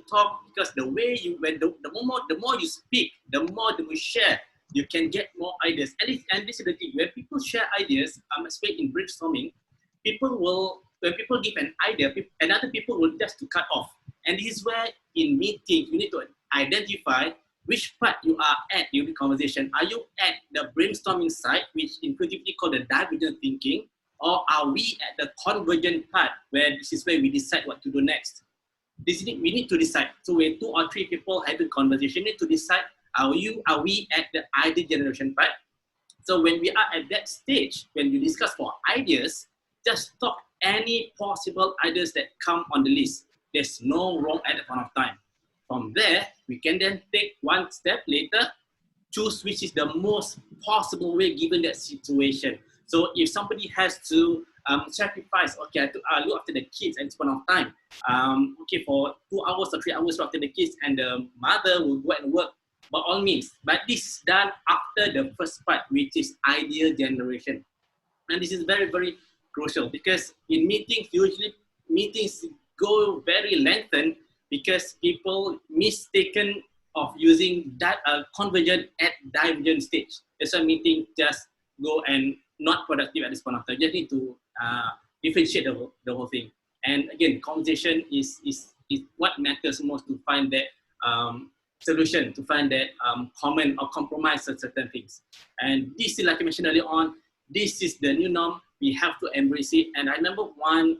talk, because the way the more you speak, the more that we share, you can get more ideas. And this is the thing, when people share ideas, especially in brainstorming, when people give an idea, another people will just to cut off. And this is where in meetings, you need to identify which part you are at during the conversation. Are you at the brainstorming side, which in creativity called the divergent thinking, or are we at the convergent part, where this is where we decide what to do next? We need to decide. So when 2 or 3 people have a conversation, we need to decide, are we at the idea generation part? So when we are at that stage, when we discuss for ideas, just talk any possible ideas that come on the list. There's no wrong at that point of time. From there, we can then take one step later, choose which is the most possible way given that situation. So if somebody has to sacrifice, okay, to look after the kids at this point of time, okay, for 2 hours or 3 hours look after the kids, and the mother will go and work, by all means. But this is done after the first part, which is idea generation. And this is very, very crucial, because in meetings, usually meetings go very lengthened because people mistaken of using that convergent at divergent stage. That's why meeting just go and not productive at this point of time. You just need to differentiate the whole thing. And again, conversation is what matters most, to find that solution to find that common or compromise on certain things. And this is, like I mentioned earlier on, this is the new norm. We have to embrace it. And I remember one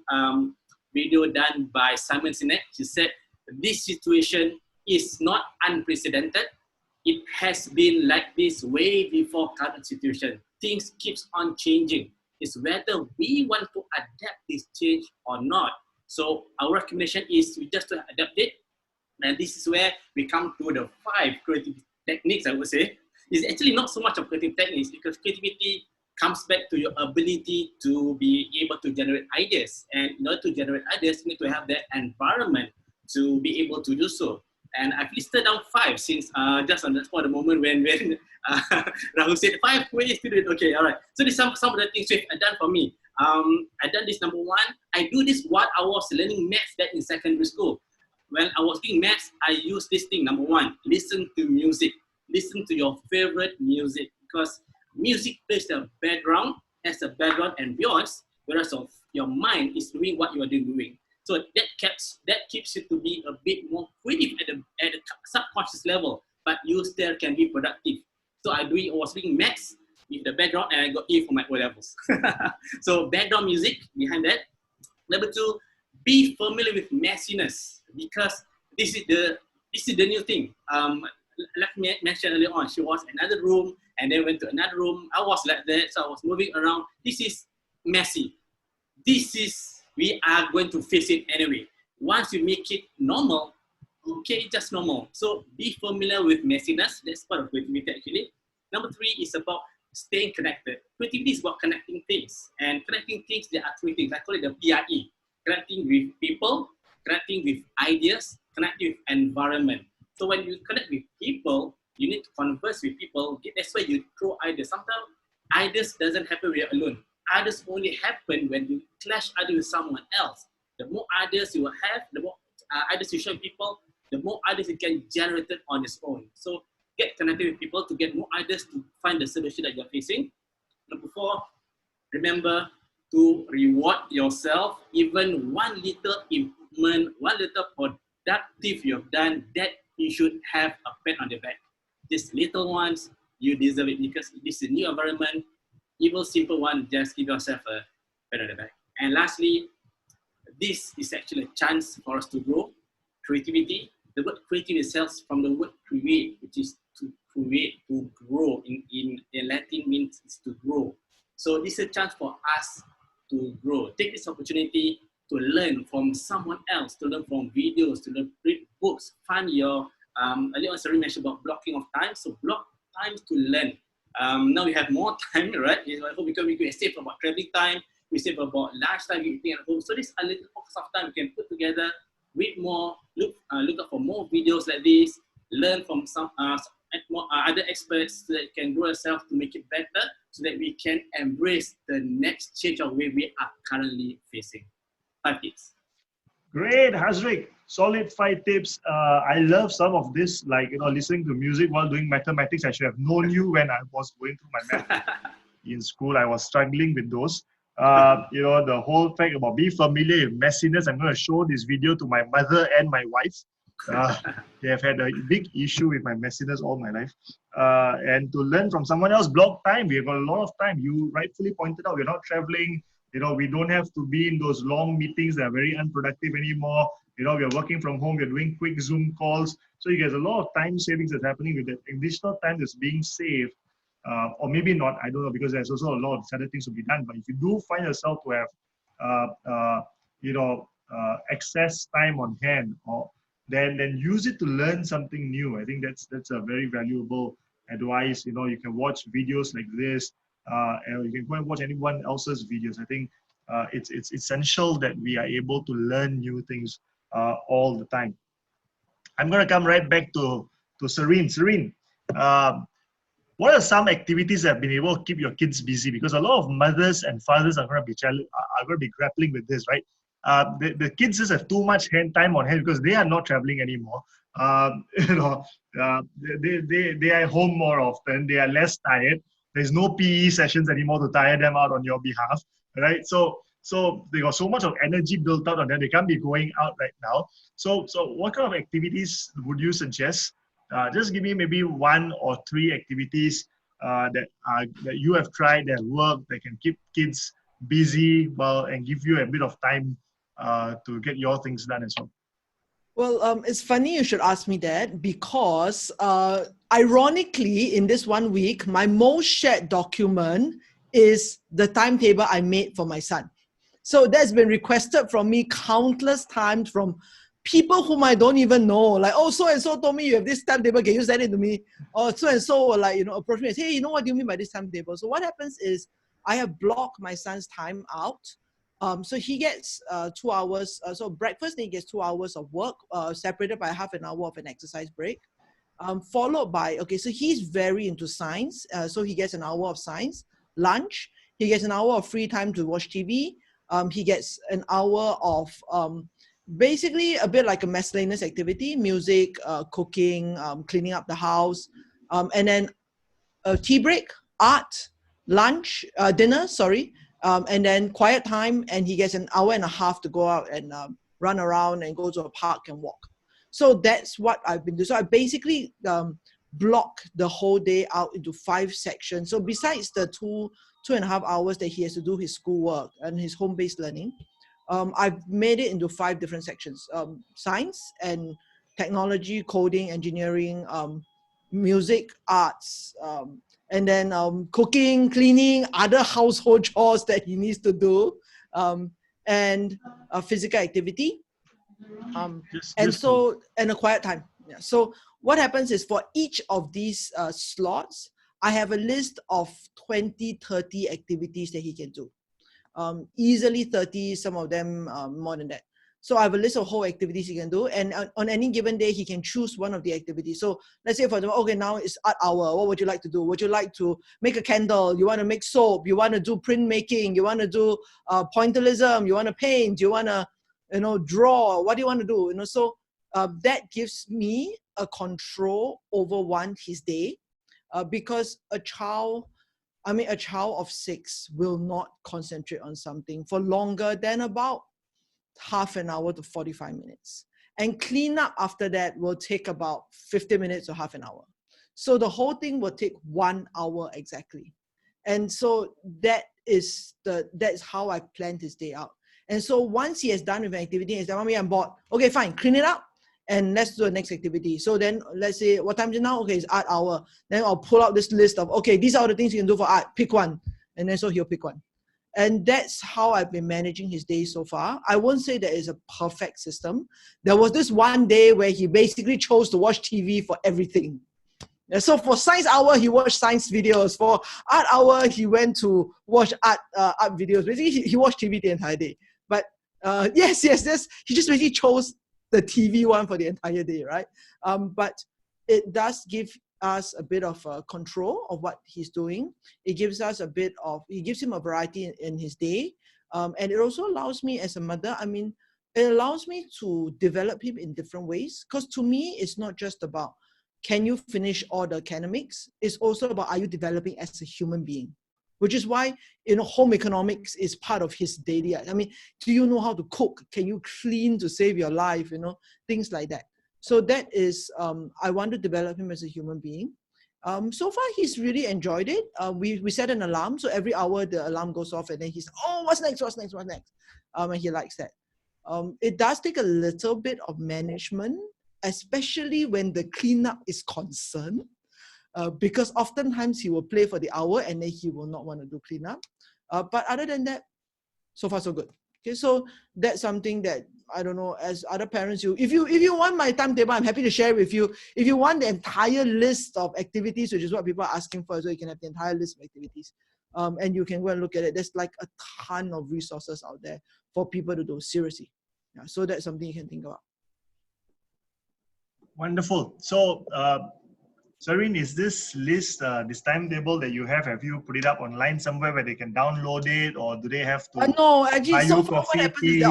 video done by Simon Sinek. He said, this situation is not unprecedented. It has been like this way before current situation. Things keeps on changing. It's whether we want to adapt this change or not. So our recommendation is we just to adapt it. And this is where we come to the 5 creative techniques, I would say. It's actually not so much of creative techniques, because creativity comes back to your ability to be able to generate ideas. And in order to generate ideas, you need to have that environment to be able to do so. And I've listed down 5 since just on the spot, the moment when Rahul said 5 ways to do it. Okay, all right. So these are some of the things you've done for me. I done this number 1. I do this while I was learning maths back in secondary school. When I was doing maths, I used this thing, number 1, listen to music. Listen to your favorite music, because music plays the background, has a background ambience, whereas your mind is doing what you are doing. So that keeps you to be a bit more creative at the subconscious level, but you still can be productive. So I was doing maths with the background, and I got A for my O-levels. So background music behind that. Number 2, be familiar with messiness, because this is the new thing. Like I mentioned earlier on, she was in another room and then went to another room. I was like that, so I was moving around. This is messy. We are going to face it anyway. Once you make it normal, okay, just normal. So be familiar with messiness. That's part of creativity actually. Number 3 is about staying connected. Creativity is about connecting things. And connecting things, there are 3 things. I call it the PRE. Connecting with people, connecting with ideas, connecting with environment. So when you connect with people, you need to converse with people. That's why you throw ideas. Sometimes ideas doesn't happen when you're alone. Ideas only happen when you clash ideas with someone else. The more ideas you have, the more ideas you share with people, the more ideas you can generate on its own. So get connected with people to get more ideas to find the solution that you're facing. Number 4, remember to reward yourself. Even one little improvement, one little productive you've done, that you should have a pat on the back. These little ones, you deserve it, because this is a new environment. Even simple one, just give yourself a pat on the back. And lastly, this is actually a chance for us to grow. Creativity, the word creative itself from the word create, which is to create, to grow. In Latin means is to grow. So this is a chance for us to grow. Take this opportunity to learn from someone else, to learn from videos, to read books. Find your, earlier on Serene mentioned about blocking of time. So block time to learn. Now we have more time, right? I hope we can save about traveling time, we save about lunch time, eating at home. So this is a little focus of time we can put together, read more, look up for more videos like this, learn from some other experts so that you can grow yourself to make it better, so that we can embrace the next change of way we are currently facing. 5 tips. Great, Hazriq. Solid 5 tips. I love some of this, like, listening to music while doing mathematics. I should have known you when I was going through my math in school. I was struggling with those. The whole fact about be familiar with messiness. I'm going to show this video to my mother and my wife. They have had a big issue with my messiness all my life. And to learn from someone else, block time. We've got a lot of time. You rightfully pointed out, we're not traveling. We don't have to be in those long meetings that are very unproductive anymore. We're working from home. We're doing quick Zoom calls. So you get a lot of time savings that's happening with that additional time that's being saved. Or maybe not, I don't know, because there's also a lot of other things to be done. But if you do find yourself to have, excess time on hand, then use it to learn something new. I think that's a very valuable advice. You can watch videos like this, and you can go and watch anyone else's videos. I think it's essential that we are able to learn new things all the time. I'm going to come right back to Serene. Serene, what are some activities that have been able to keep your kids busy? Because a lot of mothers and fathers are going to be grappling with this, right? The kids just have too much time on hand because they are not traveling anymore. They are home more often. They are less tired. There's no PE sessions anymore to tire them out on your behalf, right? So they got so much of energy built out on them. They can't be going out right now. So what kind of activities would you suggest Just give me maybe 1 or 3 activities that you have tried that work that can keep kids busy and give you a bit of time to get your things done as well. Well, it's funny you should ask me that because ironically, in this 1 week, my most shared document is the timetable I made for my son. So that's been requested from me countless times from people whom I don't even know. Like, oh, so-and-so told me you have this timetable, can you send it to me? Or so-and-so will approach me and say, hey, you know what do you mean by this timetable? So what happens is I have blocked my son's time out. So he gets 2 hours. So breakfast, then he gets 2 hours of work, separated by half an hour of an exercise break. Followed by, so he's very into science. So he gets an hour of science. Lunch, he gets an hour of free time to watch TV. He gets an hour of basically a bit like a miscellaneous activity, music, cooking, cleaning up the house. And then a tea break, art, lunch, dinner, and then quiet time, and he gets an hour and a half to go out and run around and go to a park and walk. So that's what I've been doing. So I basically block the whole day out into 5 sections. So besides the 2.5 hours that he has to do his schoolwork and his home-based learning, I've made it into 5 different sections. Science and technology, coding, engineering, music, arts, and then cooking, cleaning, other household chores that he needs to do, and physical activity, and a quiet time. Yeah. So what happens is for each of these slots, I have a list of 20, 30 activities that he can do. Easily 30, some of them more than that. So I have a list of whole activities he can do, and on any given day, he can choose one of the activities. So let's say, for example, okay, now it's art hour. What would you like to do? Would you like to make a candle? You want to make soap? You want to do printmaking? You want to do pointillism? You want to paint? You want to, draw? What do you want to do? So that gives me a control over his day, because a child of 6 will not concentrate on something for longer than about half an hour to 45 minutes. And clean up after that will take about 50 minutes or half an hour. So the whole thing will take 1 hour exactly. And so that's how I planned his day out. And so once he has done with an activity, he's like, Mommy, I'm bored. Okay, fine, clean it up and let's do the next activity. So then let's say, what time is it now? Okay, it's art hour. Then I'll pull out this list of, okay, these are the things you can do for art. Pick one. And then so he'll pick one. And that's how I've been managing his day so far. I won't say there is a perfect system. There was this one day where he basically chose to watch TV for everything. And so for science hour, he watched science videos. For art hour, he went to watch art videos. Basically, he watched TV the entire day. But yes, he just really chose the TV one for the entire day, right? But it does give us a bit of control of what he's doing. It gives us it gives him a variety in his day. And it also allows me as a mother, it allows me to develop him in different ways. Because to me, it's not just about, can you finish all the academics? It's also about, are you developing as a human being? Which is why, home economics is part of his daily. Do you know how to cook? Can you clean to save your life? Things like that. So that is, I want to develop him as a human being. So far, he's really enjoyed it. We set an alarm. So every hour, the alarm goes off and then he's, oh, what's next? And he likes that. It does take a little bit of management, especially when the cleanup is concerned. Because oftentimes he will play for the hour and then he will not want to do cleanup. But other than that, so far so good. Okay, so that's something that, I don't know, as other parents, if you want my timetable, I'm happy to share with you. If you want the entire list of activities, which is what people are asking for, so you can have the entire list of activities. And you can go and look at it. There's like a ton of resources out there for people to do, seriously. Yeah, so that's something you can think about. Wonderful. So, Serene, is this list, this timetable that you have you put it up online somewhere where they can download it, or do they have to no, actually, buy so you far coffee, what happens tea?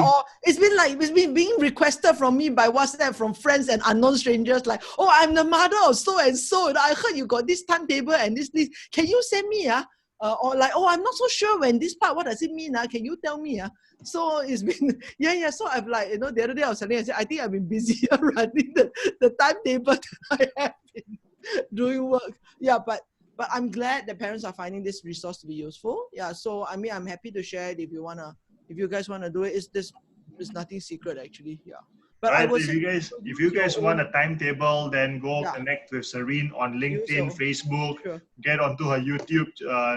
is it's been being requested from me by WhatsApp from friends and unknown strangers, like, oh, I'm the mother of so and so. I heard you got this timetable and this list. Can you send me? or like, oh, I'm not so sure when this part, what does it mean? Can you tell me? So it's been, yeah. So I'm like, the other day I was telling, I said, I think I've been busy running the timetable that I have been doing work. Yeah, but I'm glad that parents are finding this resource to be useful. Yeah, so I mean, I'm happy to share it if you guys wanna do it. There's nothing secret actually. Yeah. But right, I was if you guys want a timetable, then go connect with Serene on LinkedIn, Facebook, get onto her YouTube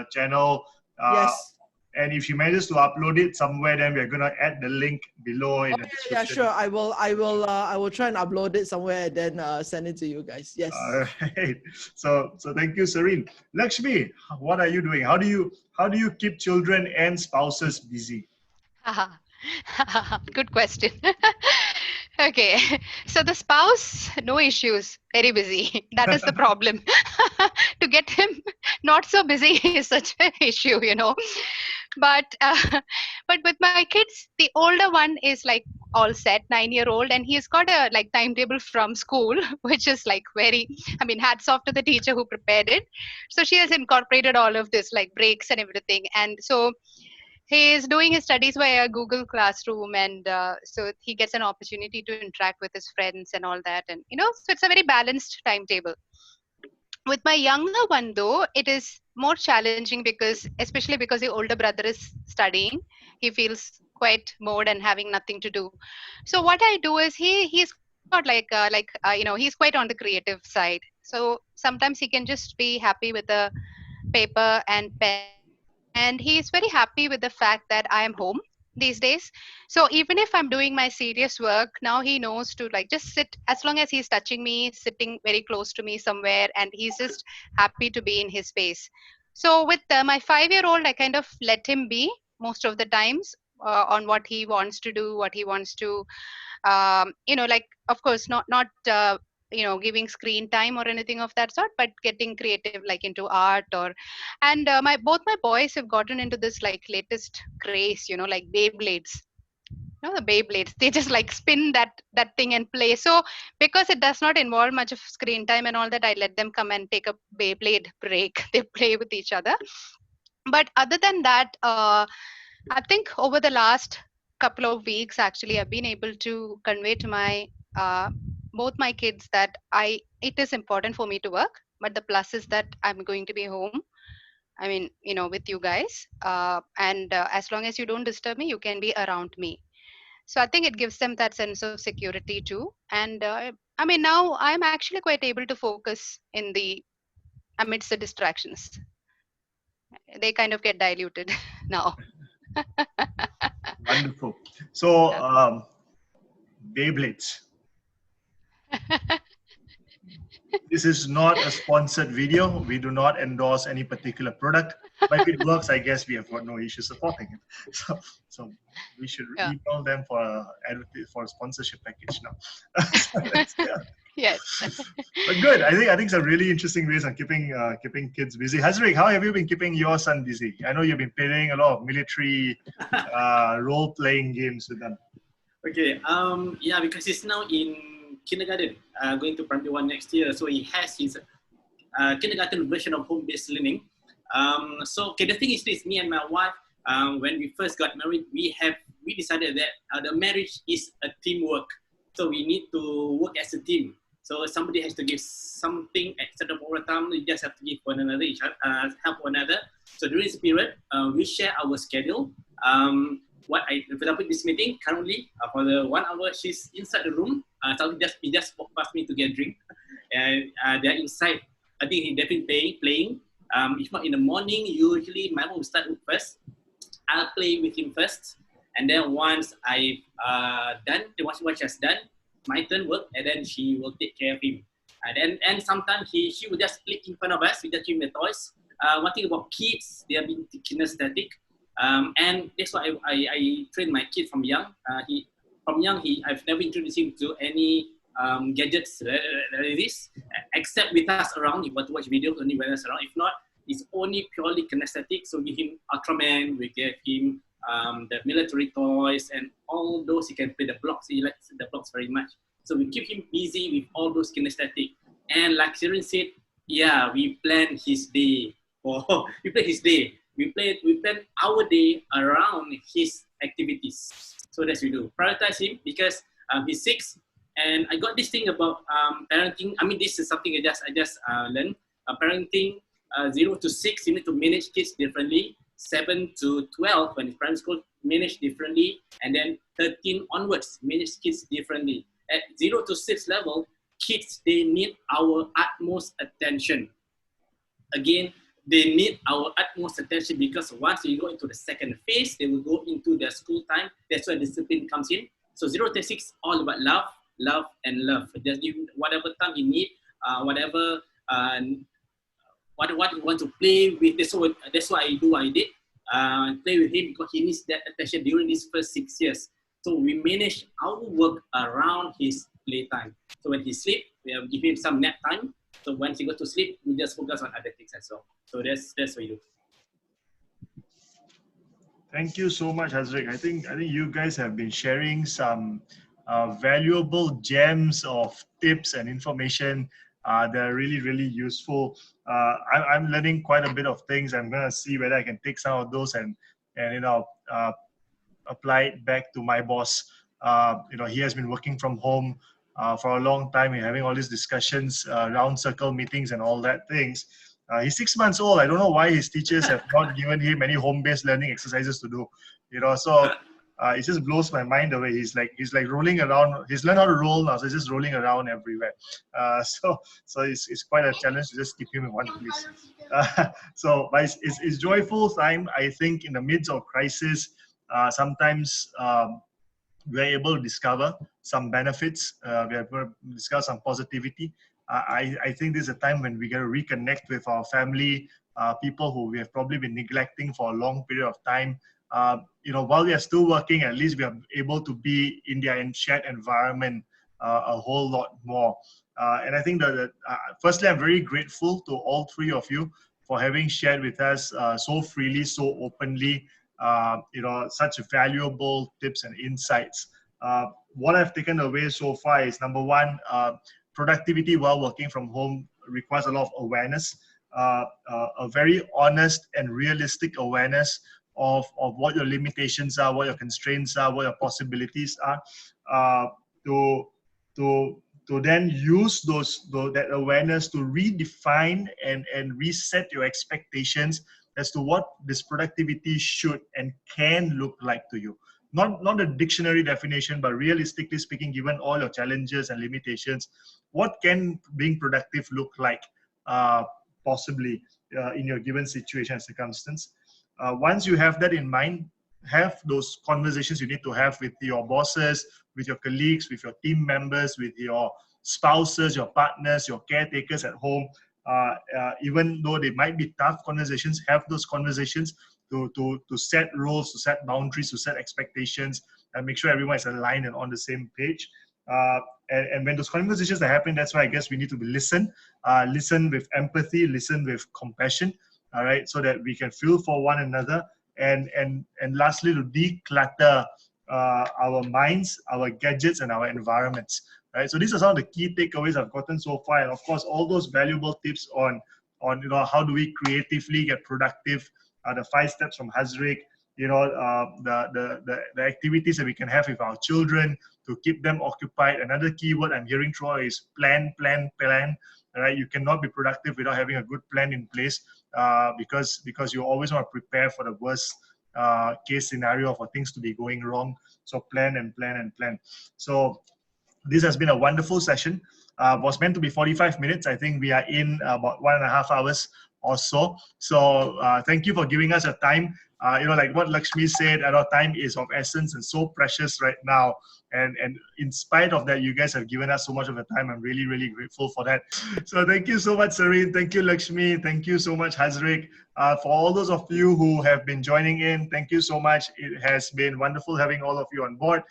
channel. Yes. And if she manages to upload it somewhere, then we're gonna add the link below in the description. Yeah, sure. I will try and upload it somewhere and then send it to you guys. Yes. All right. So thank you, Serene. Lakshmi, what are you doing? How do you keep children and spouses busy? Good question. Okay, so the spouse, no issues, very busy. That is the problem. To get him not so busy is such an issue, But with my kids, the older one is like all set, 9-year-old, and he's got a timetable from school, which is hats off to the teacher who prepared it. So she has incorporated all of this, like breaks and everything, and so he is doing his studies via Google Classroom, and so he gets an opportunity to interact with his friends and all that, and so it's a very balanced timetable. With my younger one, though, it is more challenging especially because the older brother is studying. He feels quite bored and having nothing to do. So what I do is he's got he's quite on the creative side. So sometimes he can just be happy with a paper and pen, and he's very happy with the fact that I am home these days. So even if I'm doing my serious work, now he knows to just sit, as long as he's touching me, sitting very close to me somewhere, and he's just happy to be in his space. So with my 5-year-old, I kind of let him be most of the times on what he wants to do, what he wants to, of course, not giving screen time or anything of that sort, but getting creative, like into art and both my boys have gotten into this latest craze, like Beyblades. The Beyblades, they just spin that thing and play. So because it does not involve much of screen time and all that, I let them come and take a Beyblade break. They play with each other. But other than that, I think over the last couple of weeks, actually, I've been able to convey to my both my kids that it is important for me to work, but the plus is that I'm going to be home. I mean, with you guys, and as long as you don't disturb me, you can be around me. So I think it gives them that sense of security too. And now I'm actually quite able to focus amidst the distractions. They kind of get diluted now. Wonderful. So, Beyblades. This is not a sponsored video. We do not endorse any particular product. But if it works, I guess we have got no issue supporting it. So we should email them for a sponsorship package now. Yes. But good. I think it's a really interesting ways on keeping kids busy. Hazriq, how have you been keeping your son busy? I know you've been playing a lot of military role-playing games with them. Okay. Because he's now in kindergarten, going to primary 1 next year. So he has his kindergarten version of home-based learning. The thing is this: me and my wife, when we first got married, we decided that the marriage is a teamwork. So we need to work as a team. So somebody has to give something at certain point of time. You just have to give one another, help one another. So during this period, we share our schedule. For example, this meeting currently for the 1 hour, she's inside the room. So he just walked past me to get a drink, and they're inside. I think he's definitely playing. If not in the morning, usually my mom will start first. I'll play with him first, and then once I've done, once she has done, my turn work, and then she will take care of him. And sometimes she will just play in front of us. We just give him the toys. One thing about kids, they are being kinesthetic, and that's why I train my kid from young. I've never introduced him to any gadgets like this, except with us around. If you want to watch videos, only with us around. If not, it's only purely kinesthetic. So we give him Ultraman, we give him the military toys, and all those. He can play the blocks. He likes the blocks very much. So we keep him busy with all those kinesthetic. And like Serene said, we plan his day. or we plan his day. We plan our day around his activities. So that's what we do. Prioritize him because he's 6, and I got this thing about parenting. I mean, this is something I just learned. Parenting 0 to 6, you need to manage kids differently. 7 to 12, when it's primary school, manage differently, and then 13 onwards, manage kids differently. At 0 to 6 level, kids, they need our utmost attention. Again, they need our utmost attention because once you go into the second phase, they will go into their school time. That's where discipline comes in. So 0 to 6, all about love, love, and love. Just give whatever time you need, whatever what you want to play with. That's why I do what I did. Play with him because he needs that attention during these first 6 years. So we manage our work around his playtime. So when he sleeps, we give him some nap time. So once he goes to sleep, we just focus on other things as well. So that's what we do. Thank you so much, Hazriq. I think you guys have been sharing some valuable gems of tips and information that are really, really useful. I'm learning quite a bit of things. I'm gonna see whether I can take some of those and apply it back to my boss. He has been working from home for a long time. We're having all these discussions, round circle meetings and all that things. He's 6 months old. I don't know why his teachers have not given him any home-based learning exercises to do. So it just blows my mind away. He's like rolling around. He's learned how to roll now, so he's just rolling around everywhere. So it's quite a challenge to just keep him in one place. But it's joyful time. I think in the midst of crisis, sometimes we're able to discover some benefits. We're able to discover some positivity. I think this is a time when we get to reconnect with our family, people who we have probably been neglecting for a long period of time. While we are still working, at least we are able to be in their shared environment a whole lot more. And I think that firstly, I'm very grateful to all three of you for having shared with us so freely, so openly, such valuable tips and insights. What I've taken away so far is, number one, productivity while working from home requires a lot of awareness, a very honest and realistic awareness of what your limitations are, what your constraints are, what your possibilities are, to then use that awareness to redefine and reset your expectations as to what this productivity should and can look like to you. Not a dictionary definition, but realistically speaking, given all your challenges and limitations, what can being productive look like possibly in your given situation and circumstance? Once you have that in mind, have those conversations you need to have with your bosses, with your colleagues, with your team members, with your spouses, your partners, your caretakers at home. Even though they might be tough conversations, have those conversations to set rules, to set boundaries, to set expectations, and make sure everyone is aligned and on the same page. And when those conversations are happening, that's why I guess we need to listen with empathy, listen with compassion, all right, so that we can feel for one another. And lastly, to declutter our minds, our gadgets, and our environments. Right. So these are some of the key takeaways I've gotten so far, and of course, all those valuable tips on how do we creatively get productive. The 5 steps from Hazriq. The activities that we can have with our children to keep them occupied. Another key word I'm hearing through is plan. All right, you cannot be productive without having a good plan in place, because you always want to prepare for the worst case scenario for things to be going wrong. So plan and plan and plan. So this has been a wonderful session. Was meant to be 45 minutes. I think we are in about 1.5 hours or so. So thank you for giving us your time. Like what Lakshmi said, our time is of essence and so precious right now. And in spite of that, you guys have given us so much of your time. I'm really, really grateful for that. So thank you so much, Serene. Thank you, Lakshmi. Thank you so much, Hazriq. For all those of you who have been joining in, thank you so much. It has been wonderful having all of you on board.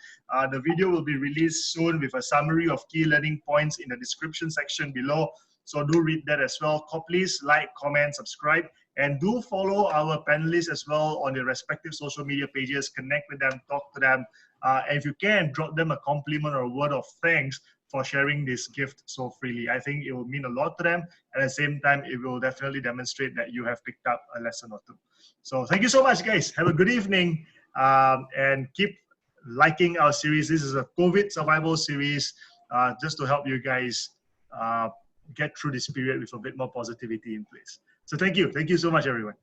The video will be released soon with a summary of key learning points in the description section below. So do read that as well. Please like, comment, subscribe, and do follow our panelists as well on their respective social media pages. Connect with them, talk to them. And if you can, drop them a compliment or a word of thanks for sharing this gift so freely. I think it will mean a lot to them. At the same time, it will definitely demonstrate that you have picked up a lesson or two. So thank you so much, guys. Have a good evening, and keep liking our series. This is a COVID survival series, just to help you guys get through this period with a bit more positivity in place. So thank you so much, everyone.